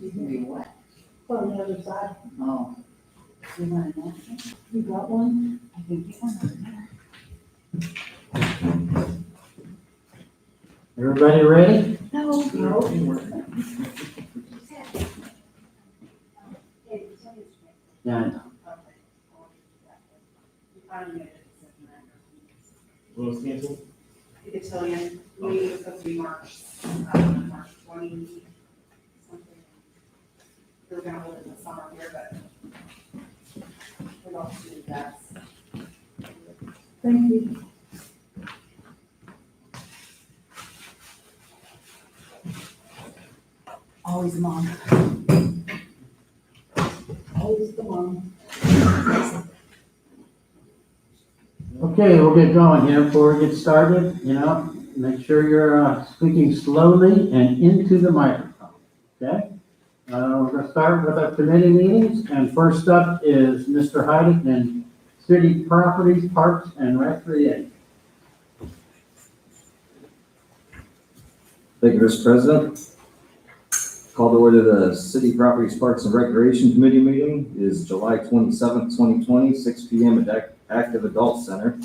You can do what? On the other side, Oh. You want an action? you got one? I can get one over there. Everybody ready? No. Yeah, I know. What was canceled? The Cotillion, meeting was supposed to be March 20 something. We were gonna hold it in the summer here, but we don't do that. Thank you. Always mom. Always the one. Okay, we'll get going here before we get started. Make sure you're speaking slowly and into the microphone, okay? We're gonna start with our committee meetings, and first up is Mr. Heidick and City Properties, Parks, and Recreation. Thank you, Mr. President. Call to order the City Properties, Parks, and Recreation Committee meeting is July 27th, 2020, 6 p.m. at Active Adult Center.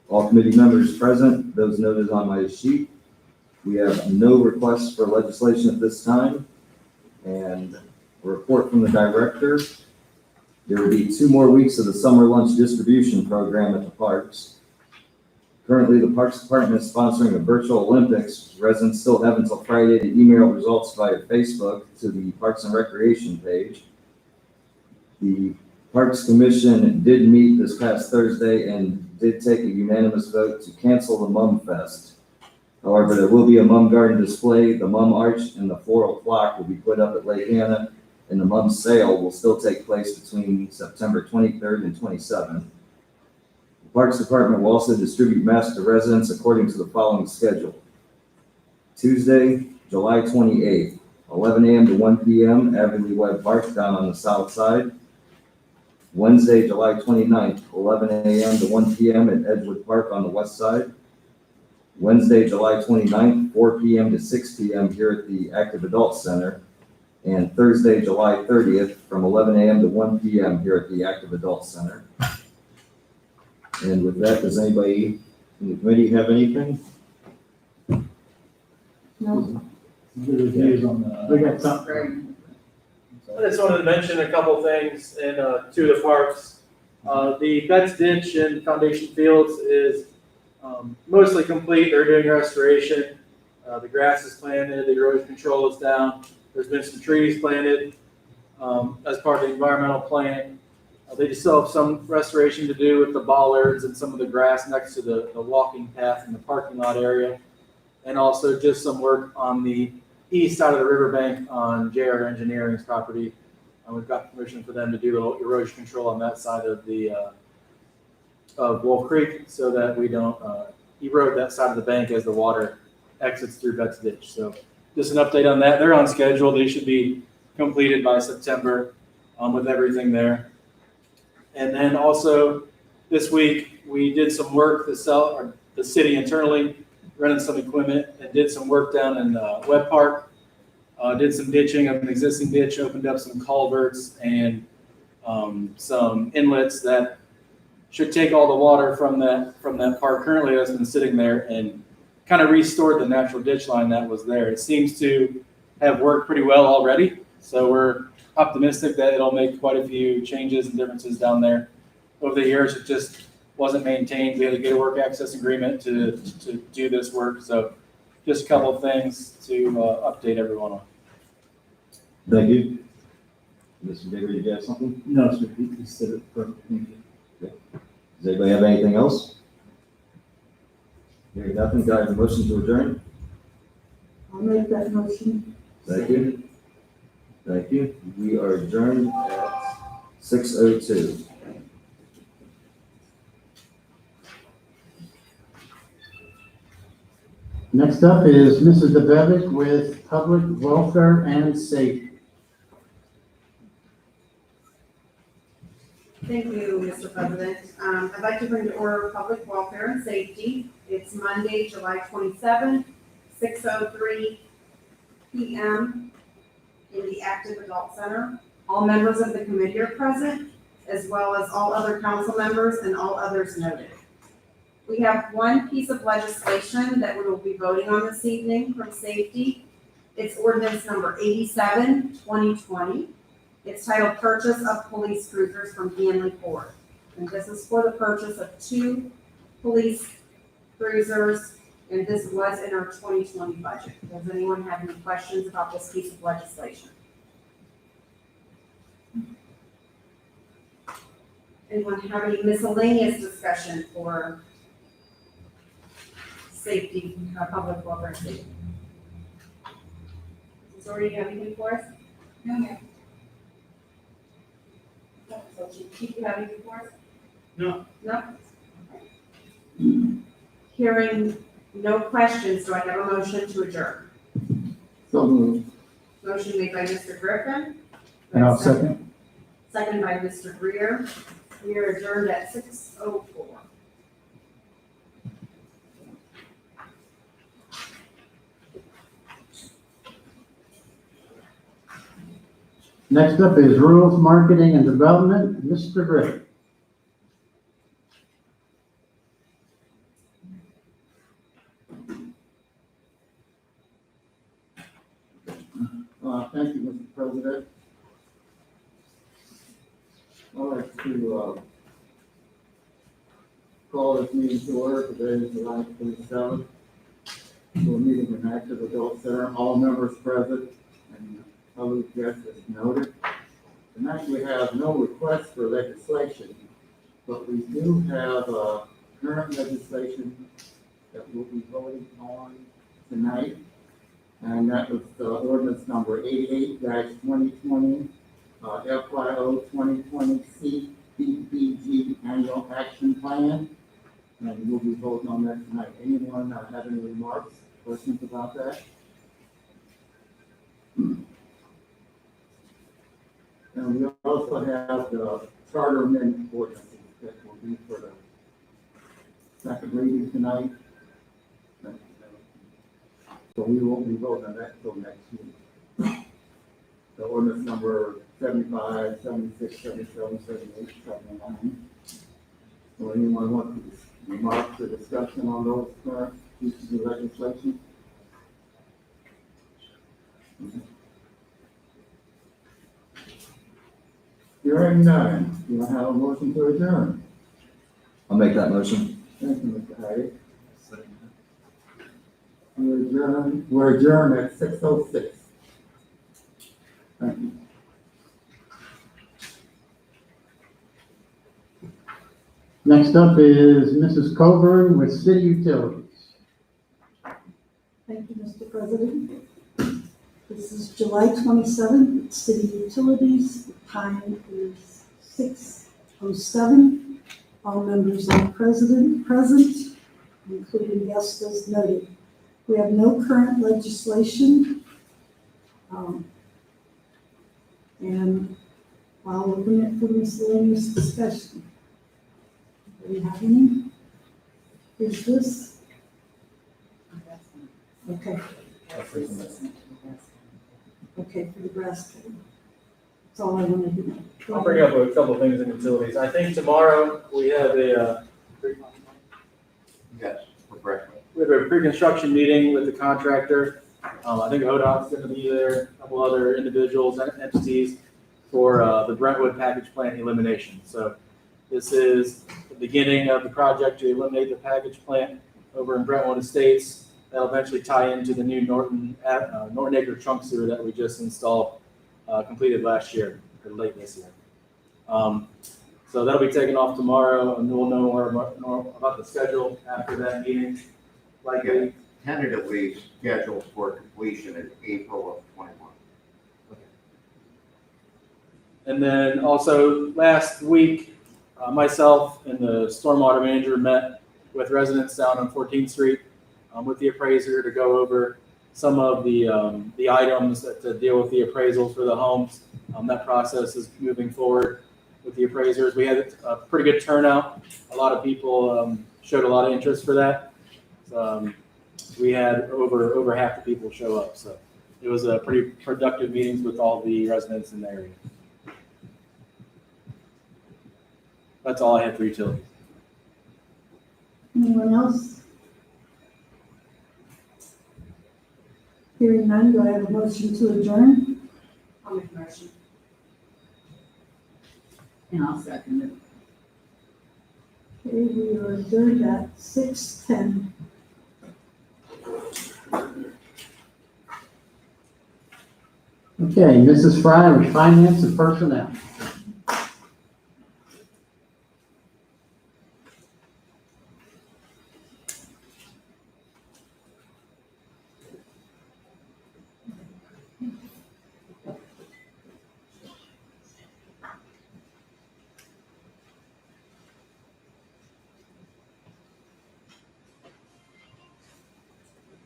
All committee members present, those noted on my sheet. We have no requests for legislation at this time. And a report from the director. There will be 2 more weeks of the summer lunch distribution program at the parks. Currently, the Parks Department is sponsoring a virtual Olympics. Residents still have until Friday to email results via Facebook to the Parks and Recreation page. The Parks Commission did meet this past Thursday and did take a unanimous vote to cancel the Mum Fest. However, there will be a Mum Garden display, the Mum Arch, and the floral clock will be put up at Lake Anna, and the Mum Sale will still take place between September 23rd and 27th. The Parks Department will also distribute masks to residents according to the following schedule. Tuesday, July 28th, 11 a.m. to 1 p.m., Avenue Webb Park down on the south side. Wednesday, July 29th, 11 a.m. to 1 p.m. at Edgewood Park on the west side. Wednesday, July 29th, 4 p.m. to 6 p.m. here at the Active Adult Center. And Thursday, July 30th, from 11 a.m. to 1 p.m. here at the Active Adult Center. And with that, does anybody in the committee have anything? No. We got something. I just wanted to mention a couple things in two of the parks. The Betts Ditch and Foundation Fields is mostly complete. They're doing restoration. The grass is planted, the erosion control is down. There's been some trees planted as part of the environmental plan. They just still have some restoration to do with the bollards and some of the grass next to the walking path in the parking lot area. And also just some work on the east side of the riverbank on JR Engineering's property. We've got permission for them to do a little erosion control on that side of the of Wolf Creek so that we don't erode that side of the bank as the water exits through Betts Ditch. So just an update on that. They're on schedule. They should be completed by September with everything there. And then also this week we did some work the city internally, rented some equipment and did some work down in Webb Park. Did some ditching of an existing ditch, opened up some culverts and some inlets that should take all the water from that park currently that's been sitting there and kind of restored the natural ditch line that was there. It seems to have worked pretty well already. So we're optimistic that it'll make quite a few changes and differences down there. Over the years, it just wasn't maintained. We had to get a work access agreement to do this work. So just a couple of things to update everyone on. Thank you. Mr. Digger, did you have something? No, sir, he said it perfectly. Does anybody have anything else? Hearing nothing, do I have a motion to adjourn? I'll make that motion. Thank you. Thank you. We are adjourned at 6:02. Next up is Mrs. DeBevick with Public Welfare and Safety. Thank you, Mr. President. I'd like to bring to order public welfare and safety. It's Monday, July 27th, 6:03 p.m. in the active adult center. All members of the committee are present, as well as all other council members and all others noted. We have one piece of legislation that we will be voting on this evening from safety. It's ordinance number 87, 2020. It's titled Purchase of Police Cruisers from Hanley Ford. And this is for the purchase of 2 police cruisers, and this was in our 2020 budget. Does anyone have any questions about this piece of legislation? Anyone have any miscellaneous discussion for safety, public welfare safety? Zori, do you have anything for us? No, ma'am. So Chief, you have anything for us? No. No? Hearing no questions, do I have a motion to adjourn? So moved. Motion made by Mr. Griffin. And I'll second. Second by Mr. Greer. We are adjourned at 6:04. Next up is Rules, Marketing, and Development, Mr. Griffin. Thank you, Mr. President. I'd like to call this meeting to order. Today is July 27th. We're meeting in active adult center, all members present, and public guests as noted. Tonight we have no requests for legislation, but we do have current legislation that we'll be voting on tonight. And that was ordinance number 88-2020, FYO 2020 CDBG Annual Action Plan. And we'll be voting on that tonight. Anyone have any remarks, questions about that? And we also have the charter amendment ordinances that will be for the second reading tonight. So we won't be voting on that until next week. The ordinance number 75, 76, 77, 78, 79. So anyone want to remarks or discussion on those current pieces of legislation? Hearing none, do I have a motion to adjourn? I'll make that motion. Thank you, Mr. Hyde. We're adjourned at 6:06. Thank you. Next up is Mrs. Coburn with City Utilities. Thank you, Mr. President. This is July 27th, City Utilities. The time is 6:07. All members are present, including guests as noted. We have no current legislation. And I'll open it for miscellaneous discussion. Do we have any? Is this? Okay. Okay, for the grass cutting. That's all I wanted to know. I'll bring up a couple things in utilities. I think tomorrow we have Yes, for Brentwood. we have a pre-construction meeting with the contractor. I think ODOT's gonna be there, a couple other individuals and entities for the Brentwood package plant elimination. So this is the beginning of the project to eliminate the package plant over in Brentwood Estates. That'll eventually tie into the new Norton Acre trunk sewer that we just installed, completed last year, or late this year. So that'll be taken off tomorrow, and we'll know more about the schedule after that meeting. Likely, Tentatively scheduled for completion in April of 21. and then also last week, myself and the stormwater manager met with residents down on 14th Street with the appraiser to go over some of the items that to deal with the appraisals for the homes. That process is moving forward with the appraisers. We had a pretty good turnout. A lot of people showed a lot of interest for that. We had over half the people show up. So it was a pretty productive meetings with all the residents in the area. That's all I had for utilities. Anyone else? Hearing none, do I have a motion to adjourn? I'll make a motion. And I'll second it. Okay, we are adjourned at 6:10. Okay, Mrs. Fry, with Finance and Personnel.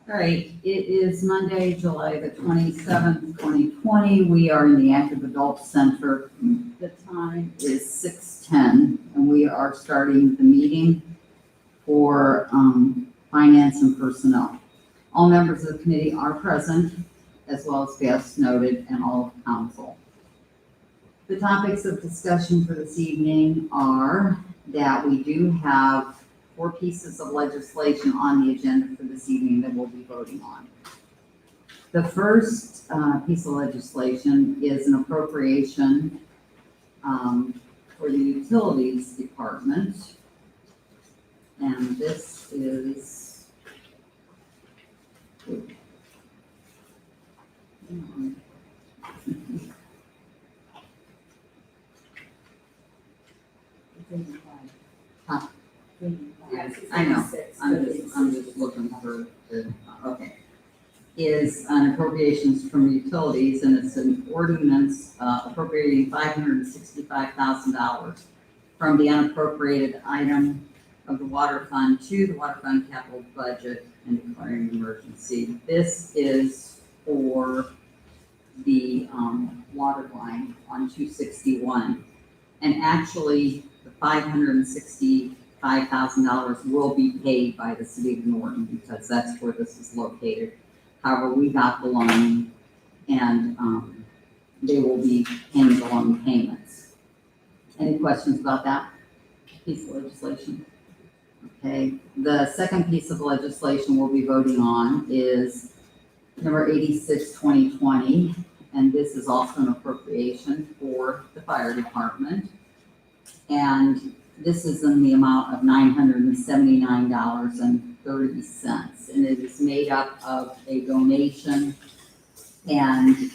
All right, it is Monday, July the 27th, 2020. We are in the Active Adult Center. The time is 6:10, and we are starting the meeting for Finance and Personnel. All members of the committee are present, as well as guests noted, and all of council. The topics of discussion for this evening are that we do have 4 pieces of legislation on the agenda for this evening that we'll be voting on. The first piece of legislation is an appropriation for the Utilities Department. And this is I know, I'm just looking for the, okay. Is an appropriations from utilities, and it's an ordinance appropriating $565,000 from the unappropriated item of the water fund to the water fund capital budget and declaring an emergency. This is for the water line on 261. And actually, the $565,000 will be paid by the city of Norton because that's where this is located. However, we got the loan and they will be paying the loan payments. Any questions about that piece of legislation? Okay, the second piece of legislation we'll be voting on is number 86, 2020. And this is also an appropriation for the fire department. And this is in the amount of $979.30. And it is made up of a donation and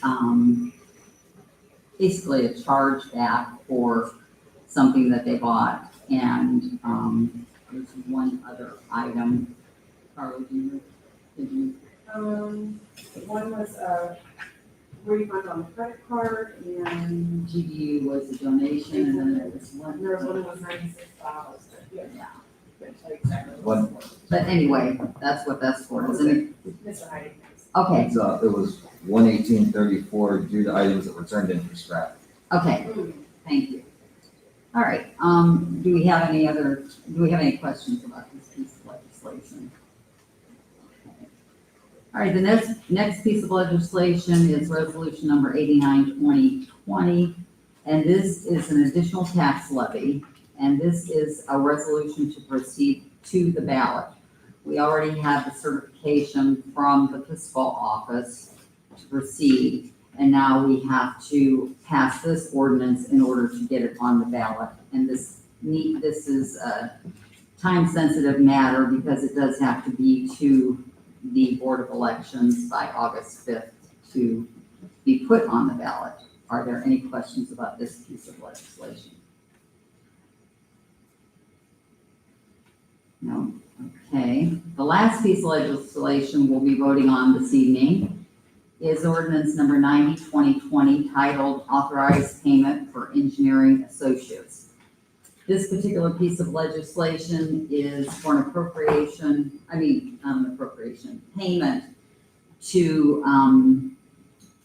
basically a charge back for something that they bought. And there's one other item. Carly, did you? One was a refund on the credit card, and GDU was a donation, and then there was one. there was one that was $96. Yeah. Couldn't tell you exactly what it was for. But anyway, that's what that's for, isn't it? Mr. Heidi knows. Okay, It was 11834 due to items that were turned in for scrap. okay, thank you. All right, do we have any questions about this piece of legislation? All right, the next piece of legislation is resolution number 89, 2020. And this is an additional tax levy. And this is a resolution to proceed to the ballot. We already have the certification from the fiscal office to proceed. And now we have to pass this ordinance in order to get it on the ballot. And this is a time-sensitive matter because it does have to be to the Board of Elections by August 5th to be put on the ballot. Are there any questions about this piece of legislation? No? Okay. The last piece of legislation we'll be voting on this evening is ordinance number 90, 2020, titled Authorized Payment for Engineering Associates. This particular piece of legislation is for an payment to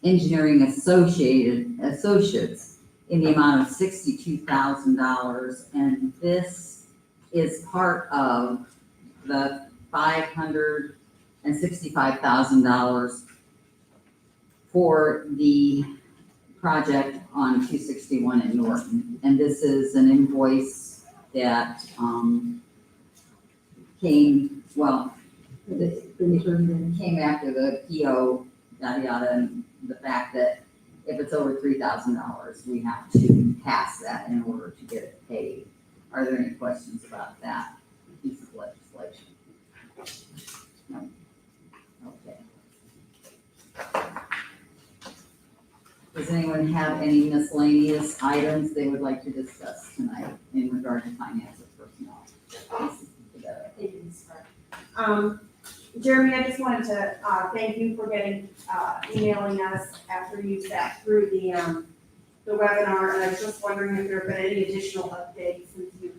engineering associates in the amount of $62,000. And this is part of the $565,000 for the project on 261 in Norton. And this is an invoice that came, well, it came after the PO, yada, yada, and the fact that if it's over $3,000, we have to pass that in order to get it paid. Are there any questions about that piece of legislation? No? Okay. Does anyone have any miscellaneous items they would like to discuss tonight in regard to finance or personnel? Thank you, Ms. Clark. Jeremy, I just wanted to, thank you for getting, emailing us after you sat through the webinar, and I was just wondering if there have been any additional updates since you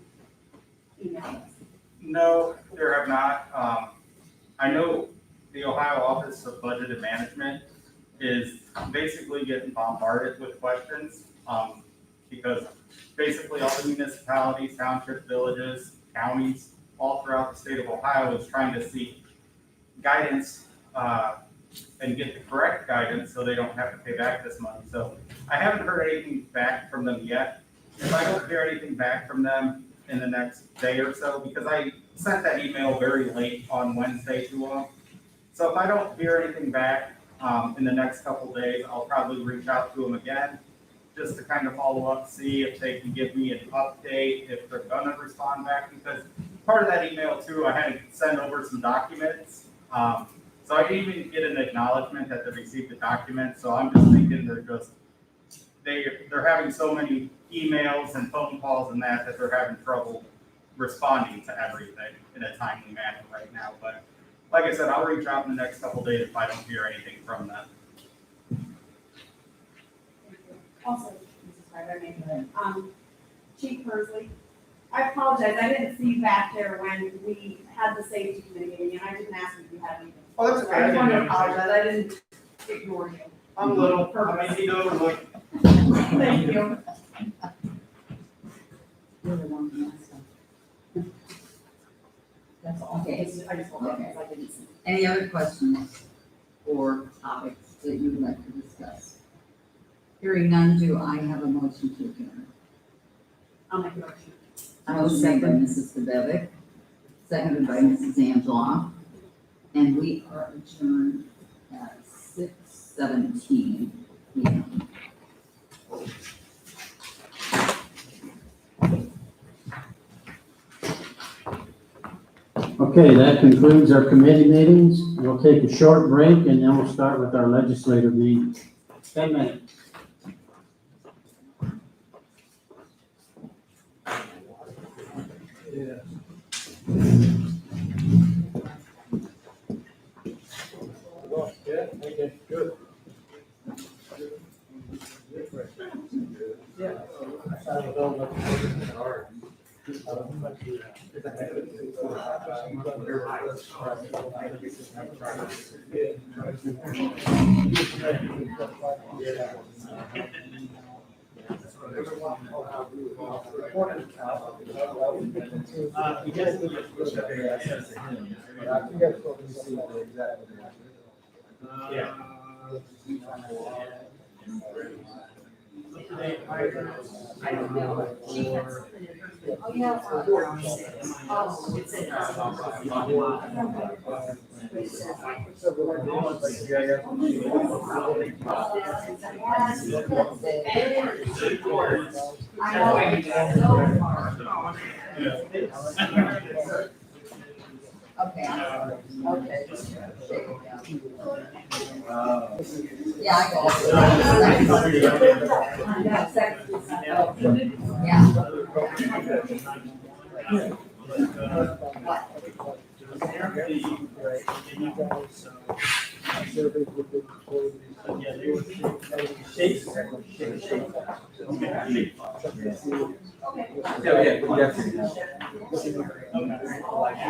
emailed us. No, there have not. I know the Ohio Office of Budget and Management is basically getting bombarded with questions, because basically all the municipalities, townships, villages, counties, all throughout the state of Ohio is trying to seek guidance, and get the correct guidance so they don't have to pay back this money. So I haven't heard anything back from them yet. If I don't hear anything back from them in the next day or so, because I sent that email very late on Wednesday to them. So if I don't hear anything back in the next couple days, I'll probably reach out to them again, just to kind of follow up, see if they can give me an update, if they're gonna respond back, because part of that email too, I had to send over some documents. So I didn't even get an acknowledgement that they received the document, so I'm just thinking they're having so many emails and phone calls and that they're having trouble responding to everything in a timely manner right now. But like I said, I'll reach out in the next couple days if I don't hear anything from them. Also, Mrs. Ryder, Chief Persley, I apologize, I didn't see you back there when we had the safety committee meeting, and I didn't ask if you had anything. Oh, that's okay. I just want to apologize, I didn't ignore you. I'm a little, I mean, like. Thank you. You're the one who asked them. That's all. Okay. I just want to, I didn't see. Any other questions or topics that you would like to discuss? Hearing none, do I have a motion to adjourn? I'll make a motion. Motion made by Mrs. Debevic, seconded by Mrs. Angela, and we are adjourned at 6:17 p.m. Okay, that concludes our committee meetings. We'll take a short break and then we'll start with our legislative meeting. 10 minutes. I don't know. She had something in her. Oh, yeah. Oh, it's in Okay. Okay. Yeah, I got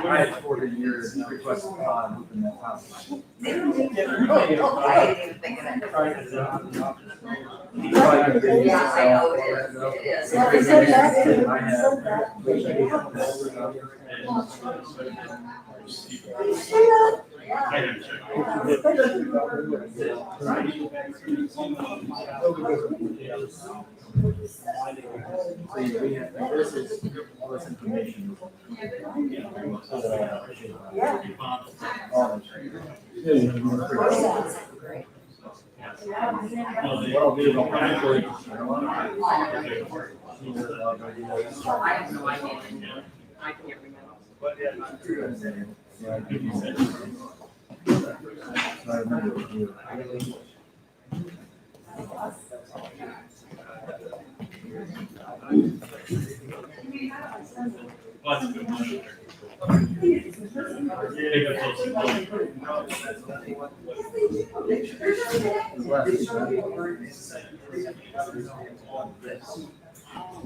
I had 40 years requested on in that house. I didn't even think of that. Yeah, I know it is. It is. This is all this information. What I'll do is I'll actually. I have no idea. I can't remember.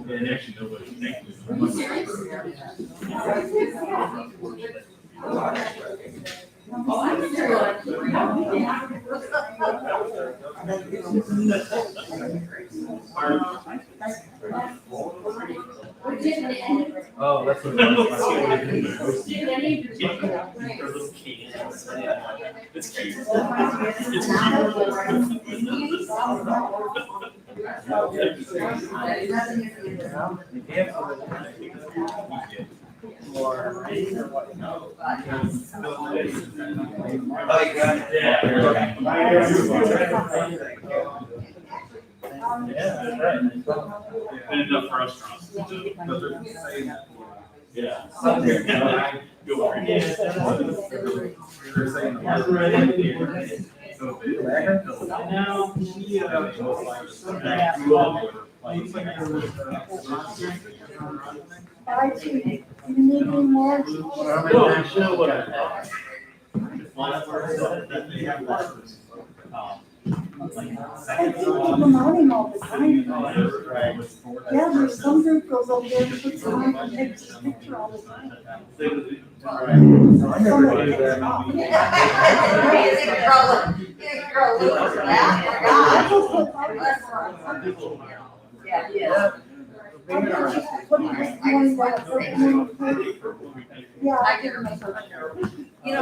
And actually, nobody thinks. Oh, that's what. It's cute. Yeah, right. Good enough for restaurants. Yeah. Go for it. Now, IT, you need any more? How many times should I keep promoting all the time. Yeah, there's some group goes over there and puts on and takes a picture all the time. I never do that. Yeah. Yeah,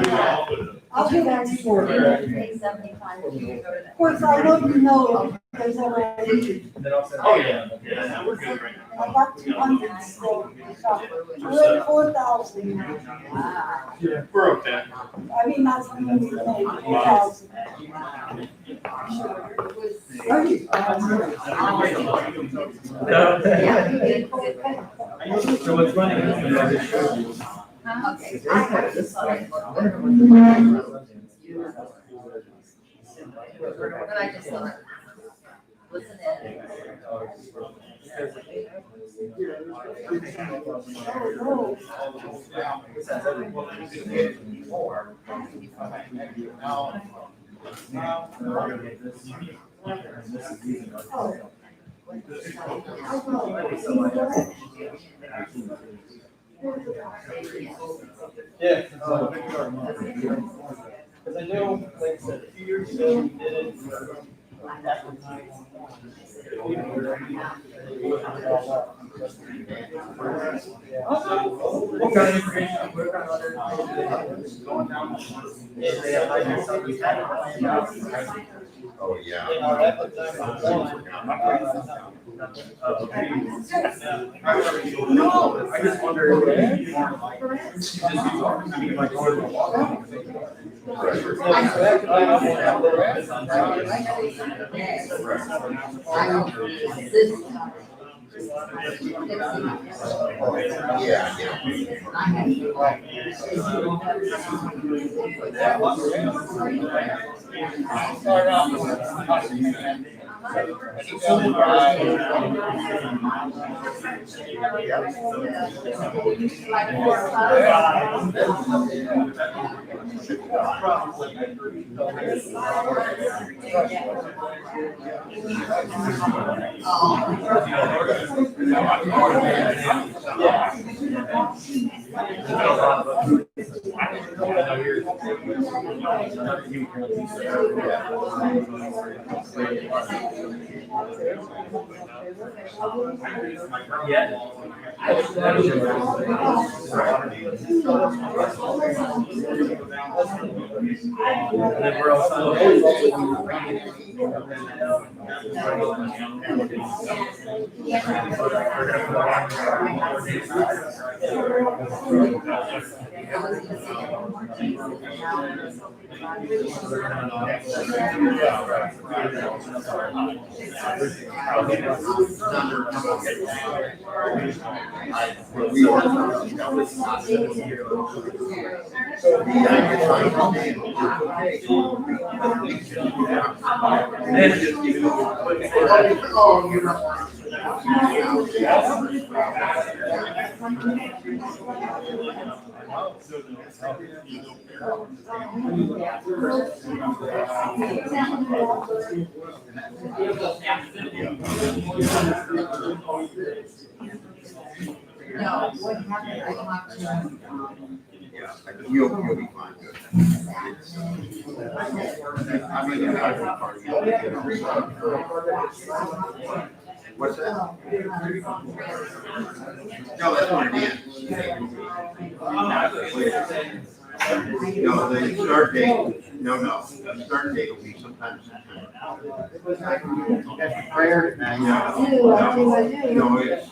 I'll do that for you. Of course, I know you know it because already, Oh, yeah. Yeah, we're good right now. I got 200 still. We're at 4,000 now. We're okay. I mean, that's when we made 4,000. So what's funny is I just showed you. Okay. But I just thought, listen in. yeah. Because I know, like I said, a few years ago, we did it. What kind of information? Oh, yeah. At the time, I just wonder if it's more like, just I mean, like going to the water. Yeah, And then we're also. No, what happened, I talked to him. Yeah, you'll be fine. I mean, what's that? No, that's what it is. No, the start date, no, the start date will be sometime September. Prayer. No, it's,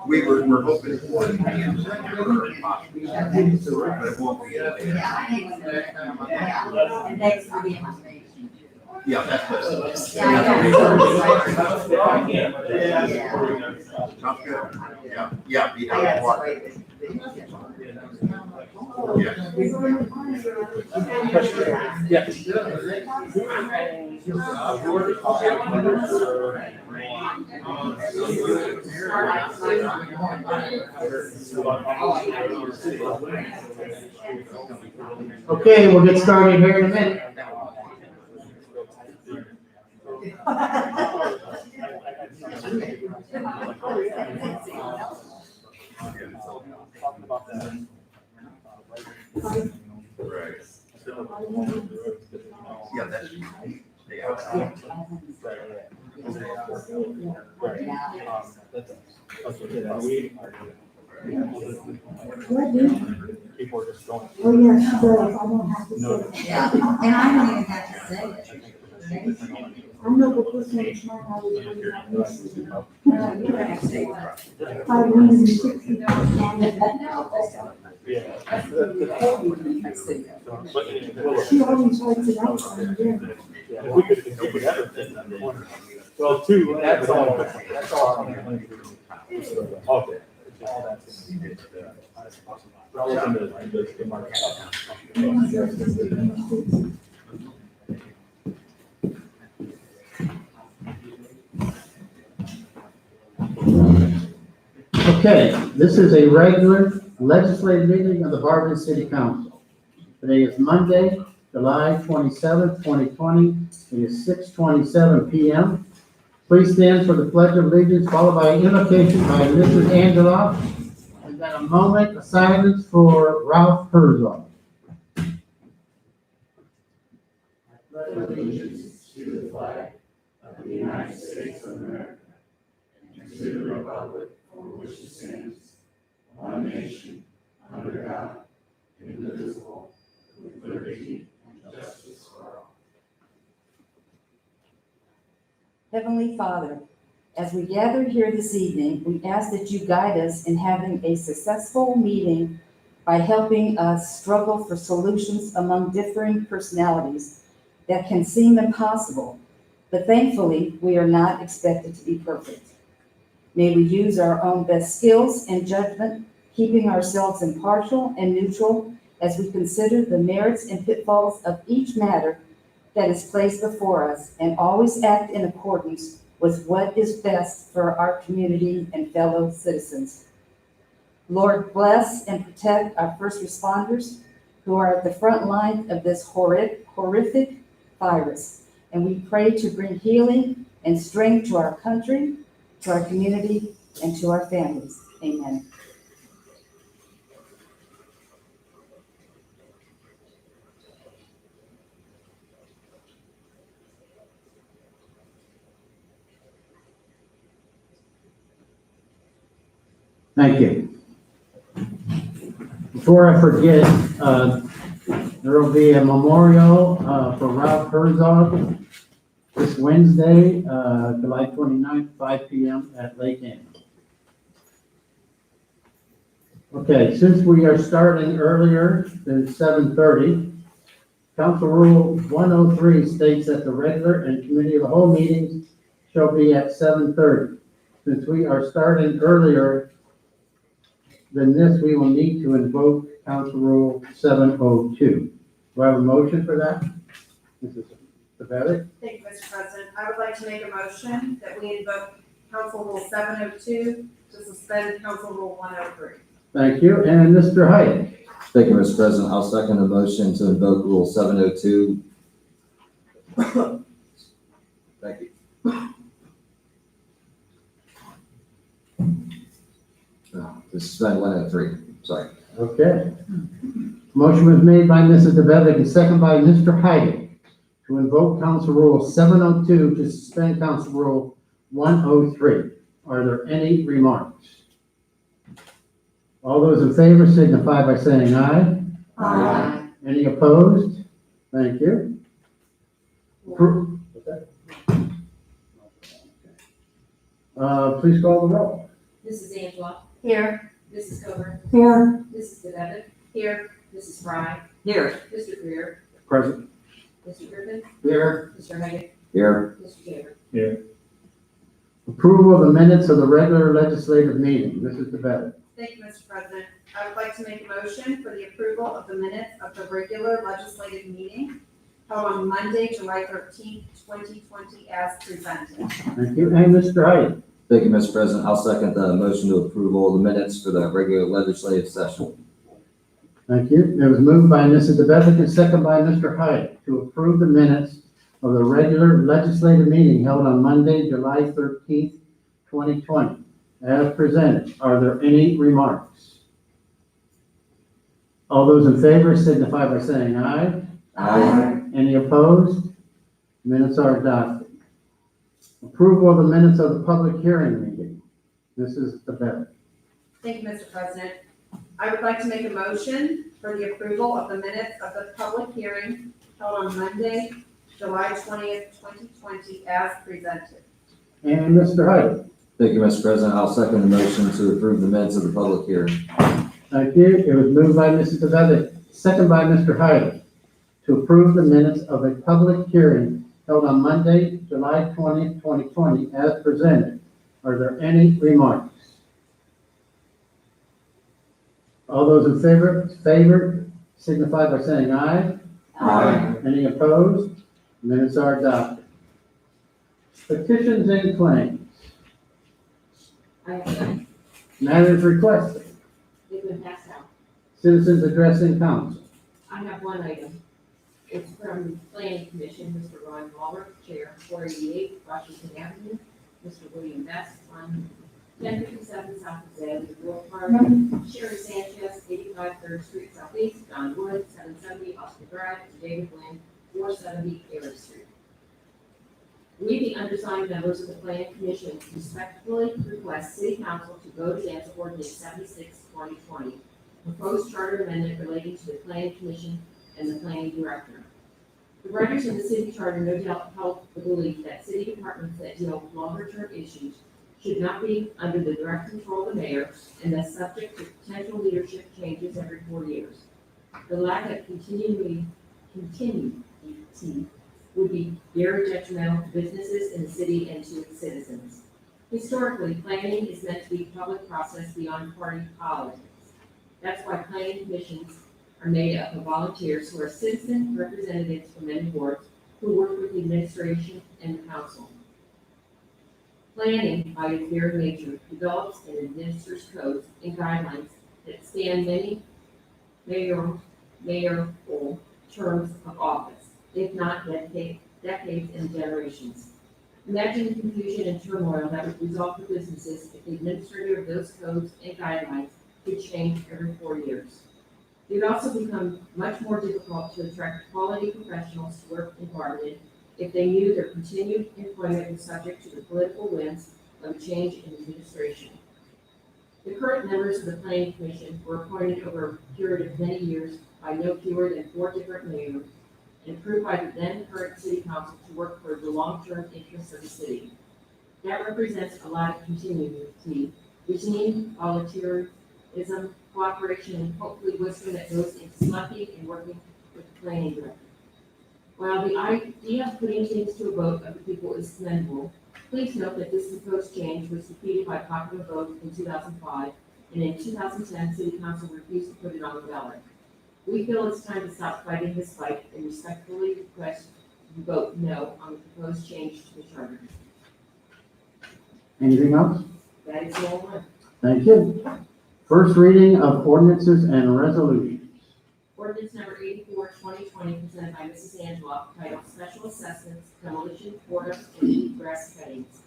we're hoping for it to be in September, possibly, but it won't be. And thanks for the information. Yeah, that's the. Sounds good. Yeah, be I out got of it. Yes. Okay, we'll get started here in a minute. Right. Yeah, that's. People are just going. Oh, yeah, she does. I don't have to say it. Yeah, and I don't even have to say it. I know the person that's not how we do it. You don't have to say it. 560. Yeah. She always writes it out on there. If we could do whatever. Well, two, that's all. That's all. Okay. I'll look into the market. Okay, this is a regular legislative meeting of the Barberton City Council. Today is Monday, July 27th, 2020. It is 6:27 p.m. Please stand for the Pledge of Allegiance, followed by an invocation by Mrs. Angela, and then a moment of silence for Ralph Herzog. Allegiance to the flag of the United States of America and to the republic for which it stands, one nation, under God, indivisible, with liberty and justice for all. Heavenly Father, as we gather here this evening, we ask that you guide us in having a successful meeting by helping us struggle for solutions among differing personalities that can seem impossible, but thankfully, we are not expected to be perfect. May we use our own best skills and judgment, keeping ourselves impartial and neutral as we consider the merits and pitfalls of each matter that is placed before us, and always act in accordance with what is best for our community and fellow citizens. Lord, bless and protect our first responders who are at the front line of this horrific virus. And we pray to bring healing and strength to our country, to our community, and to our families. Amen. Thank you. Before I forget, There will be a memorial for Ralph Herzog this Wednesday, July 29th, 5 p.m. at Lake Ann. Okay, since we are starting earlier than 7:30, Council Rule 103 states that the regular and committee of the whole meetings shall be at 7:30. Since we are starting earlier than this, we will need to invoke Council Rule 702. Do I have a motion for that? Mrs. Pathetic? Thank you, Mr. President. I would like to make a motion that we invoke Council Rule 702 to suspend Council Rule 103. Thank you. And Mr. Hyde? Thank you, Mr. President. I'll second the motion to invoke Rule 702. Thank you. To suspend 103, sorry. Okay. Motion was made by Mrs. DeBevick and second by Mr. Hyde to invoke Council Rule 702 to suspend Council Rule 103. Are there any remarks? All those in favor signify by saying aye. Aye. Any opposed? Thank you. Please call the roll. Mrs. Angela, Here. Mrs. Coburn, Here. Mrs. DeBevick, Here. Mrs. Fry, Here. Mr. Greer, Present. Mr. Griffin, Here. Mr. Hyden, Here. Mr. Chambers. Approval of the minutes of the regular legislative meeting. Mrs. DeBevick. Thank you, Mr. President. I would like to make a motion for the approval of the minutes of the regular legislative meeting held on Monday, July 13th, 2020, as presented. Thank you. And Mr. Hyde. Thank you, Mr. President. I'll second the motion to approval of the minutes for the regular legislative session. Thank you. It was moved by Mrs. DeBevick and second by Mr. Hyde to approve the minutes of the regular legislative meeting held on Monday, July 13th, 2020, as presented. Are there any remarks? All those in favor signify by saying aye. Aye. Any opposed? Minutes are adopted. Approval of the minutes of the public hearing meeting. Mrs. DeBevick. Thank you, Mr. President. I would like to make a motion for the approval of the minutes of the public hearing held on Monday, July 20th, 2020, as presented. And Mr. Hyde. Thank you, Mr. President. I'll second the motion to approve the minutes of the public hearing. Thank you. It was moved by Mrs. DeBevick, second by Mr. Hyde, to approve the minutes of a public hearing held on Monday, July 20th, 2020, as presented. Are there any remarks? All those in favor signify by saying aye. Aye. Any opposed? Minutes are adopted. Petitions and claims. I have none. Matters requested. They've been passed out. Citizens addressing council. I have one item. It's from Planning Commission, Mr. Ron Waller, Chair, 488 Washington Avenue, Mr. William Best, on 1057 South Azalea Grove Park, Sherry Sanchez, 85 3rd Street Southeast, Don Wood, 770 Austin Drive, David Lynn, 470 Ayers Street. We, the undersigned members of the Planning Commission, respectfully request City Council to vote against Ordinance 76, 2020, proposed charter amendment relating to the Planning Commission and the Planning Director. The writers in the city charter no doubt held the belief that city departments that deal with longer-term issues should not be under the direct control of the mayor and thus subject to potential leadership changes every 4 years. The lack of continuity would be very detrimental to businesses in the city and to its citizens. Historically, planning is meant to be a public process beyond party politics. That's why planning commissions are made up of volunteers who are citizen representatives from many wards who work with the administration and the council. Planning, by its very nature, develops and administers codes and guidelines that span many mayoral terms of office, if not decades and generations. Imagine the confusion and turmoil that would result for businesses if the administrator of those codes and guidelines could change every 4 years. It would also become much more difficult to attract quality professionals to work in Barberton if they knew their continued employment was subject to the political winds of a change in administration. The current members of the Planning Commission were appointed over a period of many years by no fewer than 4 different mayors and approved by the then current city council to work for the long-term interests of the city. That represents a lot of continuity, routine, volunteerism, cooperation, and hopefully wisdom that goes into selecting and working with the planning director. While the idea of putting things to a vote of the people is commendable, please note that this proposed change was defeated by popular vote in 2005, and in 2010, City Council refused to put it on the ballot. We feel it's time to stop fighting this fight and respectfully request you vote no on the proposed change to the charter. Anything else? That is all one. Thank you. First reading of ordinances and resolutions. Ordinance number 84, 2020, presented by Mrs. Angela, titled Special Assessments, Demolition, Quarter, and Grass Cuttings.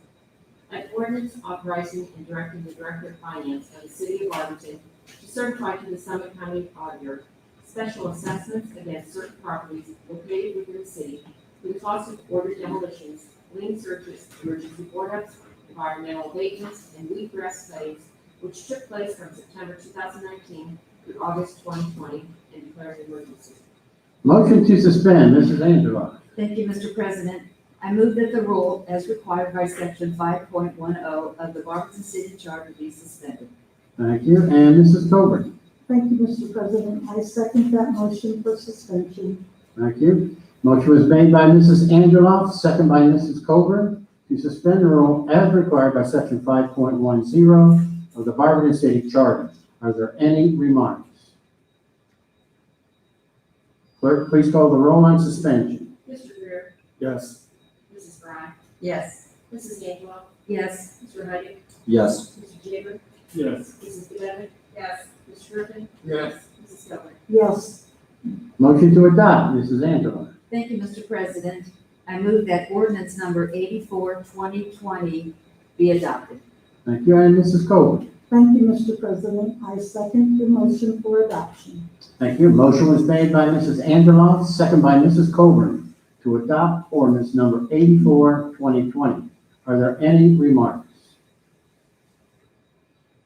An ordinance authorizing and directing the Director of Finance of the City of Arlington to certify to the Summit County Auditor special assessments against certain properties located within the city for the cost of ordered demolitions, lien searches, emergency board-ups, environmental abatements, and wheatgrass cuttings, which took place from September 2019 through August 2020, and declaring an emergency. Motion to suspend, Mrs. Angela. Thank you, Mr. President. I move that the rule as required by section 5.10 of the Barberton City Charter be suspended. Thank you. And Mrs. Coburn. Thank you, Mr. President. I second that motion for suspension. Thank you. Motion was made by Mrs. Angela, second by Mrs. Coburn, to suspend the rule as required by section 5.10 of the Barberton City Charter. Are there any remarks? Clerk, please call the roll on suspension. Mr. Greer, Yes. Mrs. Frye, Yes. Mrs. Angela, Yes. Mr. Heidi, Yes. Mr. Jaber, Yes. Mrs. Devitt, yes, Mr. Griffin, Yes. Mrs. Gilbert. Yes. Motion to adopt, Mrs. Angela. Thank you, Mr. President. I move that ordinance number 84, 2020 be adopted. Thank you. And Mrs. Coburn. Thank you, Mr. President. I second the motion for adoption. Thank you. Motion was made by Mrs. Angela, second by Mrs. Coburn, to adopt ordinance number 84, 2020. Are there any remarks?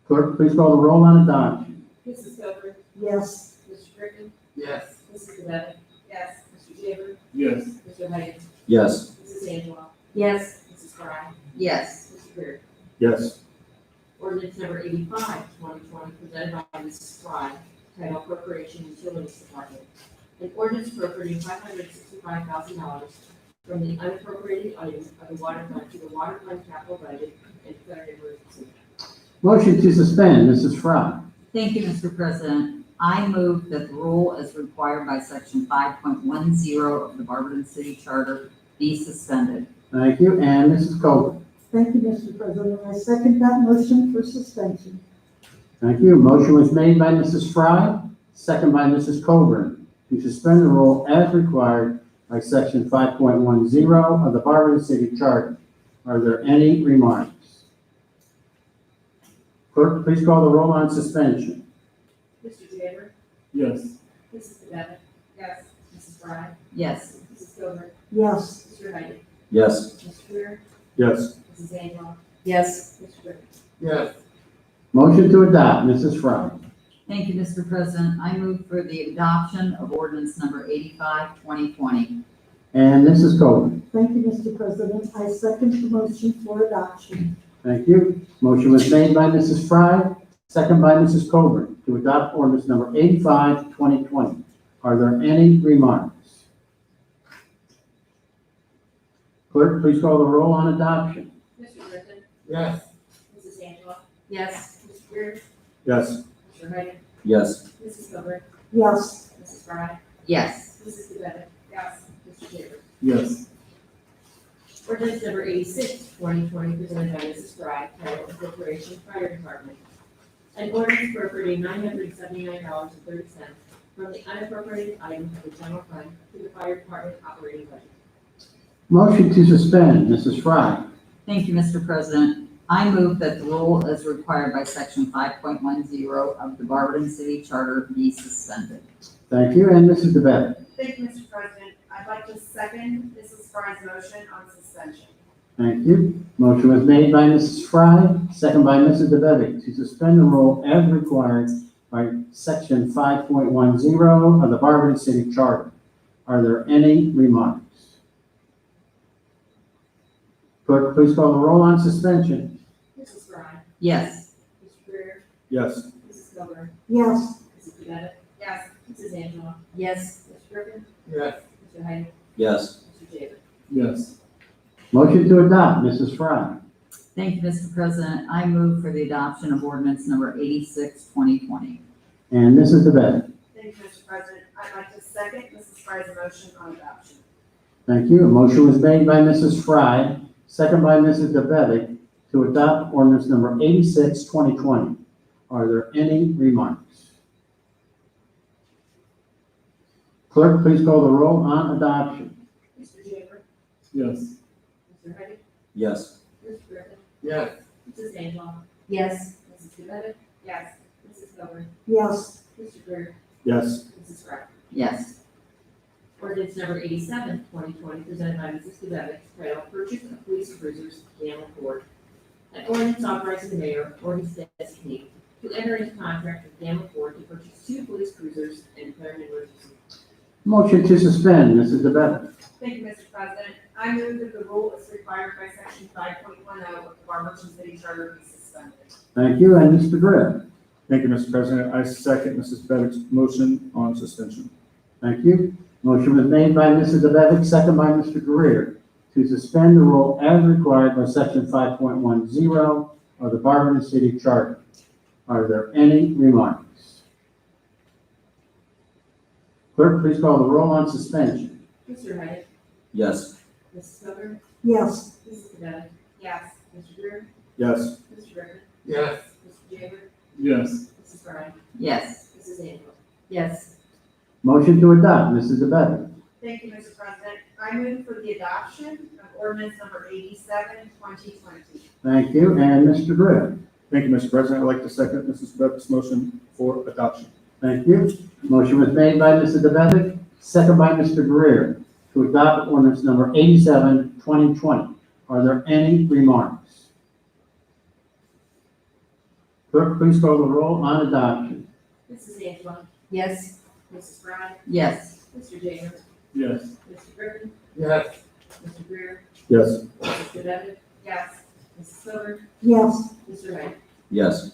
Clerk, please call the roll on adoption. Mrs. Gilbert, Yes. Mr. Griffin, Yes. Mrs. Devitt, yes, Mr. Jaber, Yes. Mr. Heidi, Yes. Mrs. Angela, Yes. Mrs. Frye, Yes. Mr. Greer. Yes. Ordinance number 85, 2020, presented by Mrs. Frye, title Appropriation Utilities Department. An ordinance appropriating $565,000 from the unappropriated items of the water fund to the water fund capital budget and declaring an emergency. Motion to suspend, Mrs. Fry. Thank you, Mr. President. I move that the rule as required by section 5.10 of the Barberton City Charter be suspended. Thank you. And Mrs. Coburn. Thank you, Mr. President. I second that motion for suspension. Thank you. Motion was made by Mrs. Fry, second by Mrs. Coburn, to suspend the rule as required by section 5.10 of the Barberton City Charter. Are there any remarks? Clerk, please call the roll on suspension. Mr. Jaber, Yes. Mrs. Devitt, yes, Mrs. Frye, Yes. Mrs. Gilbert, Yes. Mr. Heidi, Yes. Mr. Greer, Yes. Mrs. Angela, Yes. Mr. Griffin. Yes. Motion to adopt, Mrs. Fry. Thank you, Mr. President. I move for the adoption of ordinance number 85, 2020. And Mrs. Coburn. Thank you, Mr. President. I second the motion for adoption. Thank you. Motion was made by Mrs. Fry, second by Mrs. Coburn, to adopt ordinance number 85, 2020. Are there any remarks? Clerk, please call the roll on adoption. Mr. Griffin, Yes. Mrs. Angela, Yes. Mr. Greer, Yes. Mr. Heidi, Yes. Mrs. Gilbert, Yes. Mrs. Frye, Yes. Mrs. Devitt, yes, Mr. Jaber. Yes. Ordinance number 86, 2020, presented by Mrs. Frye, titled Appropriation Fire Department. An ordinance appropriating $979.30 from the unappropriated items of the general fund to the fire department operating budget. Motion to suspend, Mrs. Fry. Thank you, Mr. President. I move that the rule as required by section 5.10 of the Barberton City Charter be suspended. Thank you. And Mrs. DeBevick. Thank you, Mr. President. I'd like to second Mrs. Fry's motion on suspension. Thank you. Motion was made by Mrs. Fry, second by Mrs. DeBevick, to suspend the rule as required by section 5.10 of the Barberton City Charter. Are there any remarks? Clerk, please call the roll on suspension. Mrs. Frye, Yes. Mr. Greer, Yes. Mrs. Cover, Yes. Mrs. Devitt, Yes. Mrs. Angela, Yes. Mr. Griffin, Yes. Mr. Heidi, Yes. Mr. Jaber. Yes. Motion to adopt, Mrs. Fry. Thank you, Mr. President. I move for the adoption of ordinance number 86, 2020. And Mrs. DeBevick. Thank you, Mr. President. I'd like to second Mrs. Fry's motion on adoption. Thank you. A motion was made by Mrs. Fry, second by Mrs. DeBevick, to adopt ordinance number 86, 2020. Are there any remarks? Clerk, please call the roll on adoption. Mr. Jaber, Yes. Mr. Heidi, Yes. Mr. Griffin, Yes. Mrs. Angela, Yes. Mrs. Devitt, Yes. Mrs. Cover, Yes. Mr. Greer, Yes. Mrs. Frye. Yes. Ordinance number 87, 2020, presented by Mrs. Devitt, titled Purchase of Police Cruisers, Gamma Ford. An ordinance authorizing the mayor or his designee to enter into contract with Gamma Ford to purchase 2 police cruisers and declare an emergency. Motion to suspend, Mrs. DeBevick. Thank you, Mr. President. I move that the rule as required by section 5.10 of the Barberton City Charter be suspended. Thank you, and Mr. Grimm. Thank you, Mr. President. I second Mrs. Bevick's motion on suspension. Thank you. Motion was made by Mrs. DeBevick, second by Mr. Greer, to suspend the rule as required by section 5.10 of the Barberton City Charter. Are there any remarks? Clerk, please call the roll on suspension. Mr. Heidi, Yes. Mrs. Cover, Yes. Mrs. Devitt, Yes. Mr. Greer, Yes. Mr. Griffin, Yes. Mr. Jaber, Yes. Mrs. Frye, Yes. Mrs. Angela. Yes. Motion to adopt, Mrs. DeBevick. Thank you, Mr. President. I move for the adoption of ordinance number 87, 2020. Thank you, and Mr. Grimm. Thank you, Mr. President. I'd like to second Mrs. Bevick's motion for adoption. Thank you. Motion was made by Mrs. DeBevick, second by Mr. Greer, to adopt ordinance number 87, 2020. Are there any remarks? Clerk, please call the roll on adoption. Mrs. Angela, Yes. Mrs. Frye, Yes. Mr. Jaber, Yes. Mr. Griffin, Yes. Mr. Greer, Yes. Mrs. Devitt, Yes. Mrs. Cover, Yes. Mr. Heidi. Yes.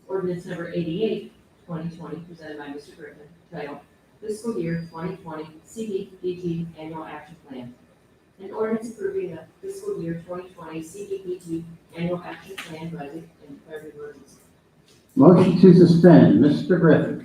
Ordinance number 88, 2020, presented by Mr. Griffin, titled Fiscal Year 2020 CDBG Annual Action Plan. An ordinance approving the fiscal year 2020 CDBG Annual Action Plan budget and declaring emergency. Motion to suspend, Mr. Griffin.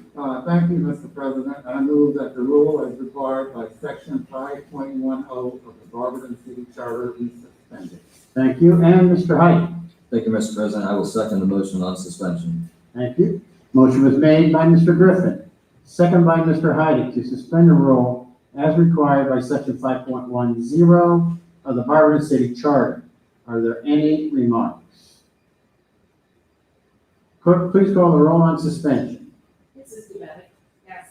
Thank you, Mr. President. I move that the rule as required by section 5.10 of the Barberton City Charter be suspended. Thank you, and Mr. Height. Thank you, Mr. President. I will second the motion on suspension. Thank you. Motion was made by Mr. Griffin, second by Mr. Height, to suspend the rule as required by section 5.10 of the Barberton City Charter. Are there any remarks? Clerk, please call the roll on suspension. Mrs. Devitt, Yes.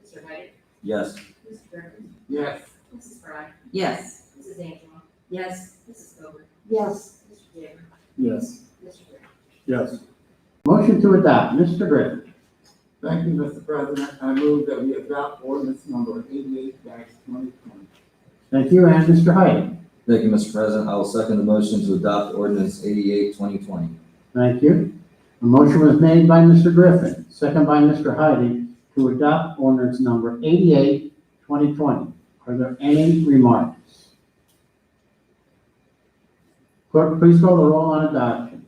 Mr. Heidi, Yes. Mr. Griffin, Yes. Mrs. Frye, Yes. Mrs. Angela, Yes. Mrs. Cover, Yes. Mr. Jaber, Yes. Mr. Greer. Yes. Motion to adopt, Mr. Griffin. Thank you, Mr. President. I move that we adopt ordinance number 88-2020. Thank you, and Mr. Height. Thank you, Mr. President. I will second the motion to adopt ordinance 88, 2020. Thank you. A motion was made by Mr. Griffin, second by Mr. Heidi, to adopt ordinance number 88, 2020. Are there any remarks? Clerk, please call the roll on adoption.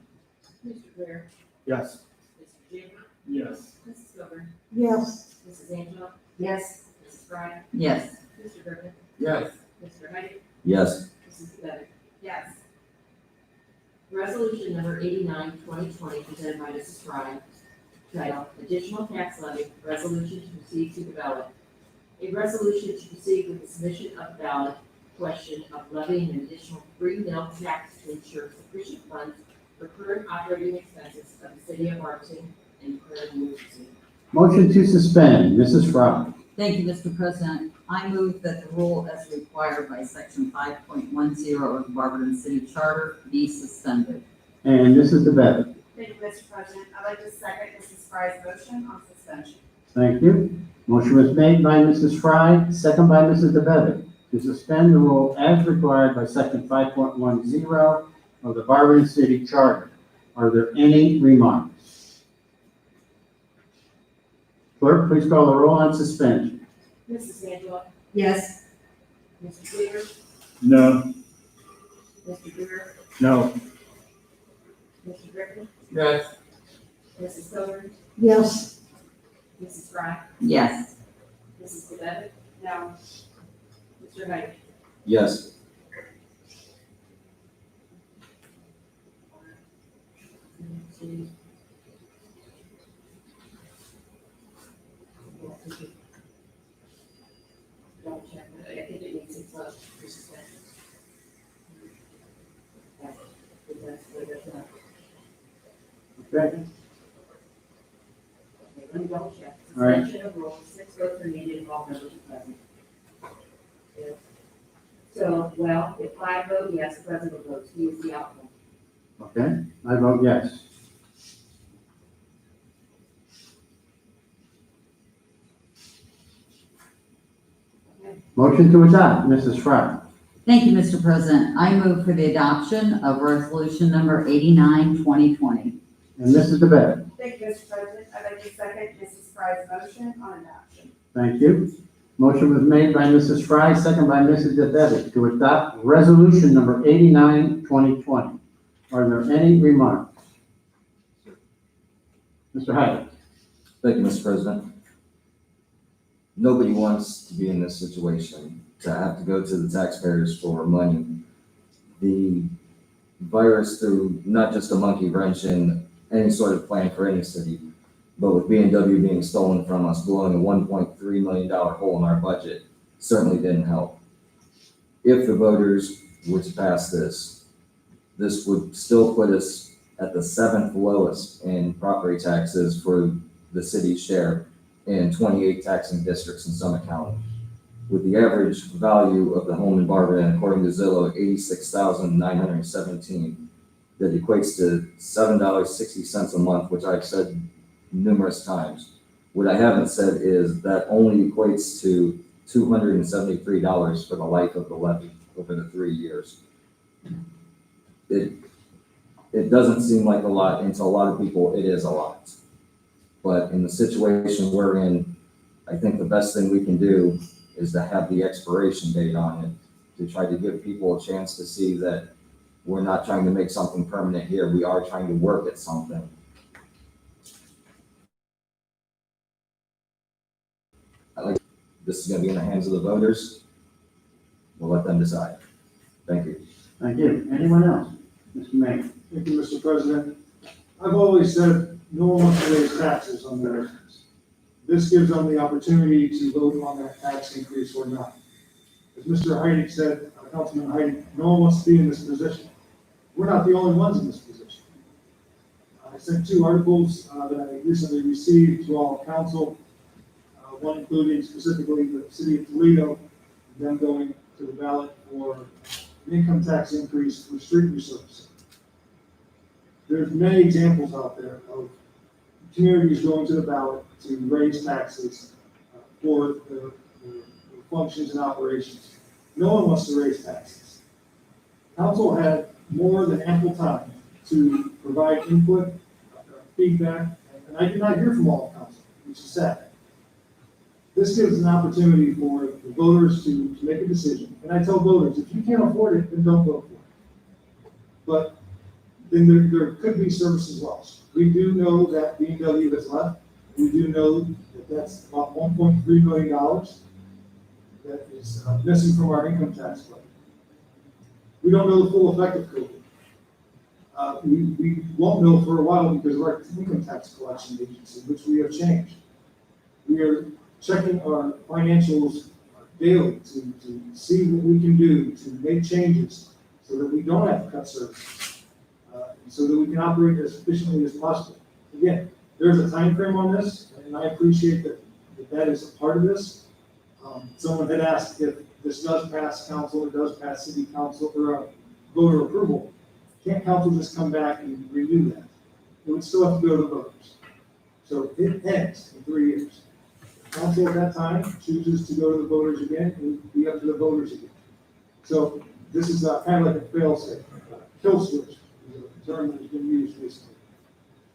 Mr. Greer, Yes. Mr. Jaber, Yes. Mrs. Cover, Yes. Mrs. Angela, Yes. Mrs. Frye, Yes. Mr. Griffin, Yes. Mr. Heidi, Yes. Mrs. Devitt. Yes. Resolution number 89, 2020, presented by Mrs. Frye, titled Additional Tax Levy Resolution to Proceed to the Ballot. A resolution to proceed with the submission of the ballot question of levying an additional free milk tax to ensure sufficient funds for current operating expenses of the city of Barberton and declaring an emergency. Motion to suspend, Mrs. Fry. Thank you, Mr. President. I move that the rule as required by section 5.10 of the Barberton City Charter be suspended. And Mrs. DeBevick. Thank you, Mr. President. I'd like to second Mrs. Fry's motion on suspension. Thank you. Motion was made by Mrs. Fry, second by Mrs. DeBevick, to suspend the rule as required by section 5.10 of the Barberton City Charter. Are there any remarks? Clerk, please call the roll on suspension. Mrs. Angela, Yes. Mr. Cleaver, No. Mr. Dewar, No. Mr. Griffin, Yes. Mrs. Silver, Yes. Mrs. Fry, Yes. Mrs. DeBevick, No. Mr. Heidi. Yes. Double check, I think it needs 6 months for suspension. That's what it is. Okay. Okay, let me double check. All right. Suspension of rules, 6 votes are needed, all members are present. If- So, well, if 5 vote yes, the president votes, he is the outcome. Okay, I vote yes. Motion to adopt, Mrs. Fry. Thank you, Mr. President. I move for the adoption of resolution number 89, 2020. And Mrs. DeBevick. Thank you, Mr. President. I'd like to second Mrs. Fry's motion on adoption. Thank you. Motion was made by Mrs. Fry, second by Mrs. DeBevick, to adopt resolution number 89, 2020. Are there any remarks? Mr. Hyde. Thank you, Mr. President. Nobody wants to be in this situation, to have to go to the taxpayers for money. The virus threw not just a monkey wrench in any sort of plan for any city, but with B&W being stolen from us, blowing a $1.3 million hole in our budget, certainly didn't help. If the voters were to pass this, this would still put us at the 7th lowest in property taxes for the city's share in 28 taxing districts in Summit County. With the average value of the home in Barberton, according to Zillow, $86,917, that equates to $7.60 a month, which I've said numerous times. What I haven't said is that only equates to $273 for the life of the levy over the 3 years. It doesn't seem like a lot, and to a lot of people, it is a lot. But in the situation we're in, I think the best thing we can do is to have the expiration date on it, to try to give people a chance to see that we're not trying to make something permanent here. We are trying to work at something. This is going to be in the hands of the voters. We'll let them decide. Thank you. Thank you. Anyone else? Mr. Mayor. Thank you, Mr. President. I've always said no one wants to raise taxes on their residents. This gives them the opportunity to vote on that tax increase or not. As Mr. Heidig said, Councilman Heidig, no one wants to be in this position. We're not the only ones in this position. I sent 2 articles that I recently received to all council, one including specifically the city of Toledo, them going to the ballot for an income tax increase for street resurfacing. There's many examples out there of communities going to the ballot to raise taxes for the functions and operations. No one wants to raise taxes. Council had more than ample time to provide input, feedback, and I did not hear from all of council, which is sad. This gives an opportunity for the voters to make a decision. And I tell voters, if you can't afford it, then don't vote for it. But then there could be services lost. We do know that B&W has left. We do know that that's about $1.3 million that is missing from our income tax budget. We don't know the full effect of COVID. We won't know for a while because of our income tax collection agency, which we have changed. We are checking our financials daily to see what we can do to make changes so that we don't have to cut services, so that we can operate as efficiently as possible. Again, there's a time frame on this, and I appreciate that is a part of this. Someone had asked if this does pass council, it does pass city council or voter approval. Can't council just come back and redo that? it would still have to go to the voters. So it ends in 3 years. Council at that time chooses to go to the voters again, it would be up to the voters again. So this is kind of like a fail-safe, kill switch, is a term that has been used recently.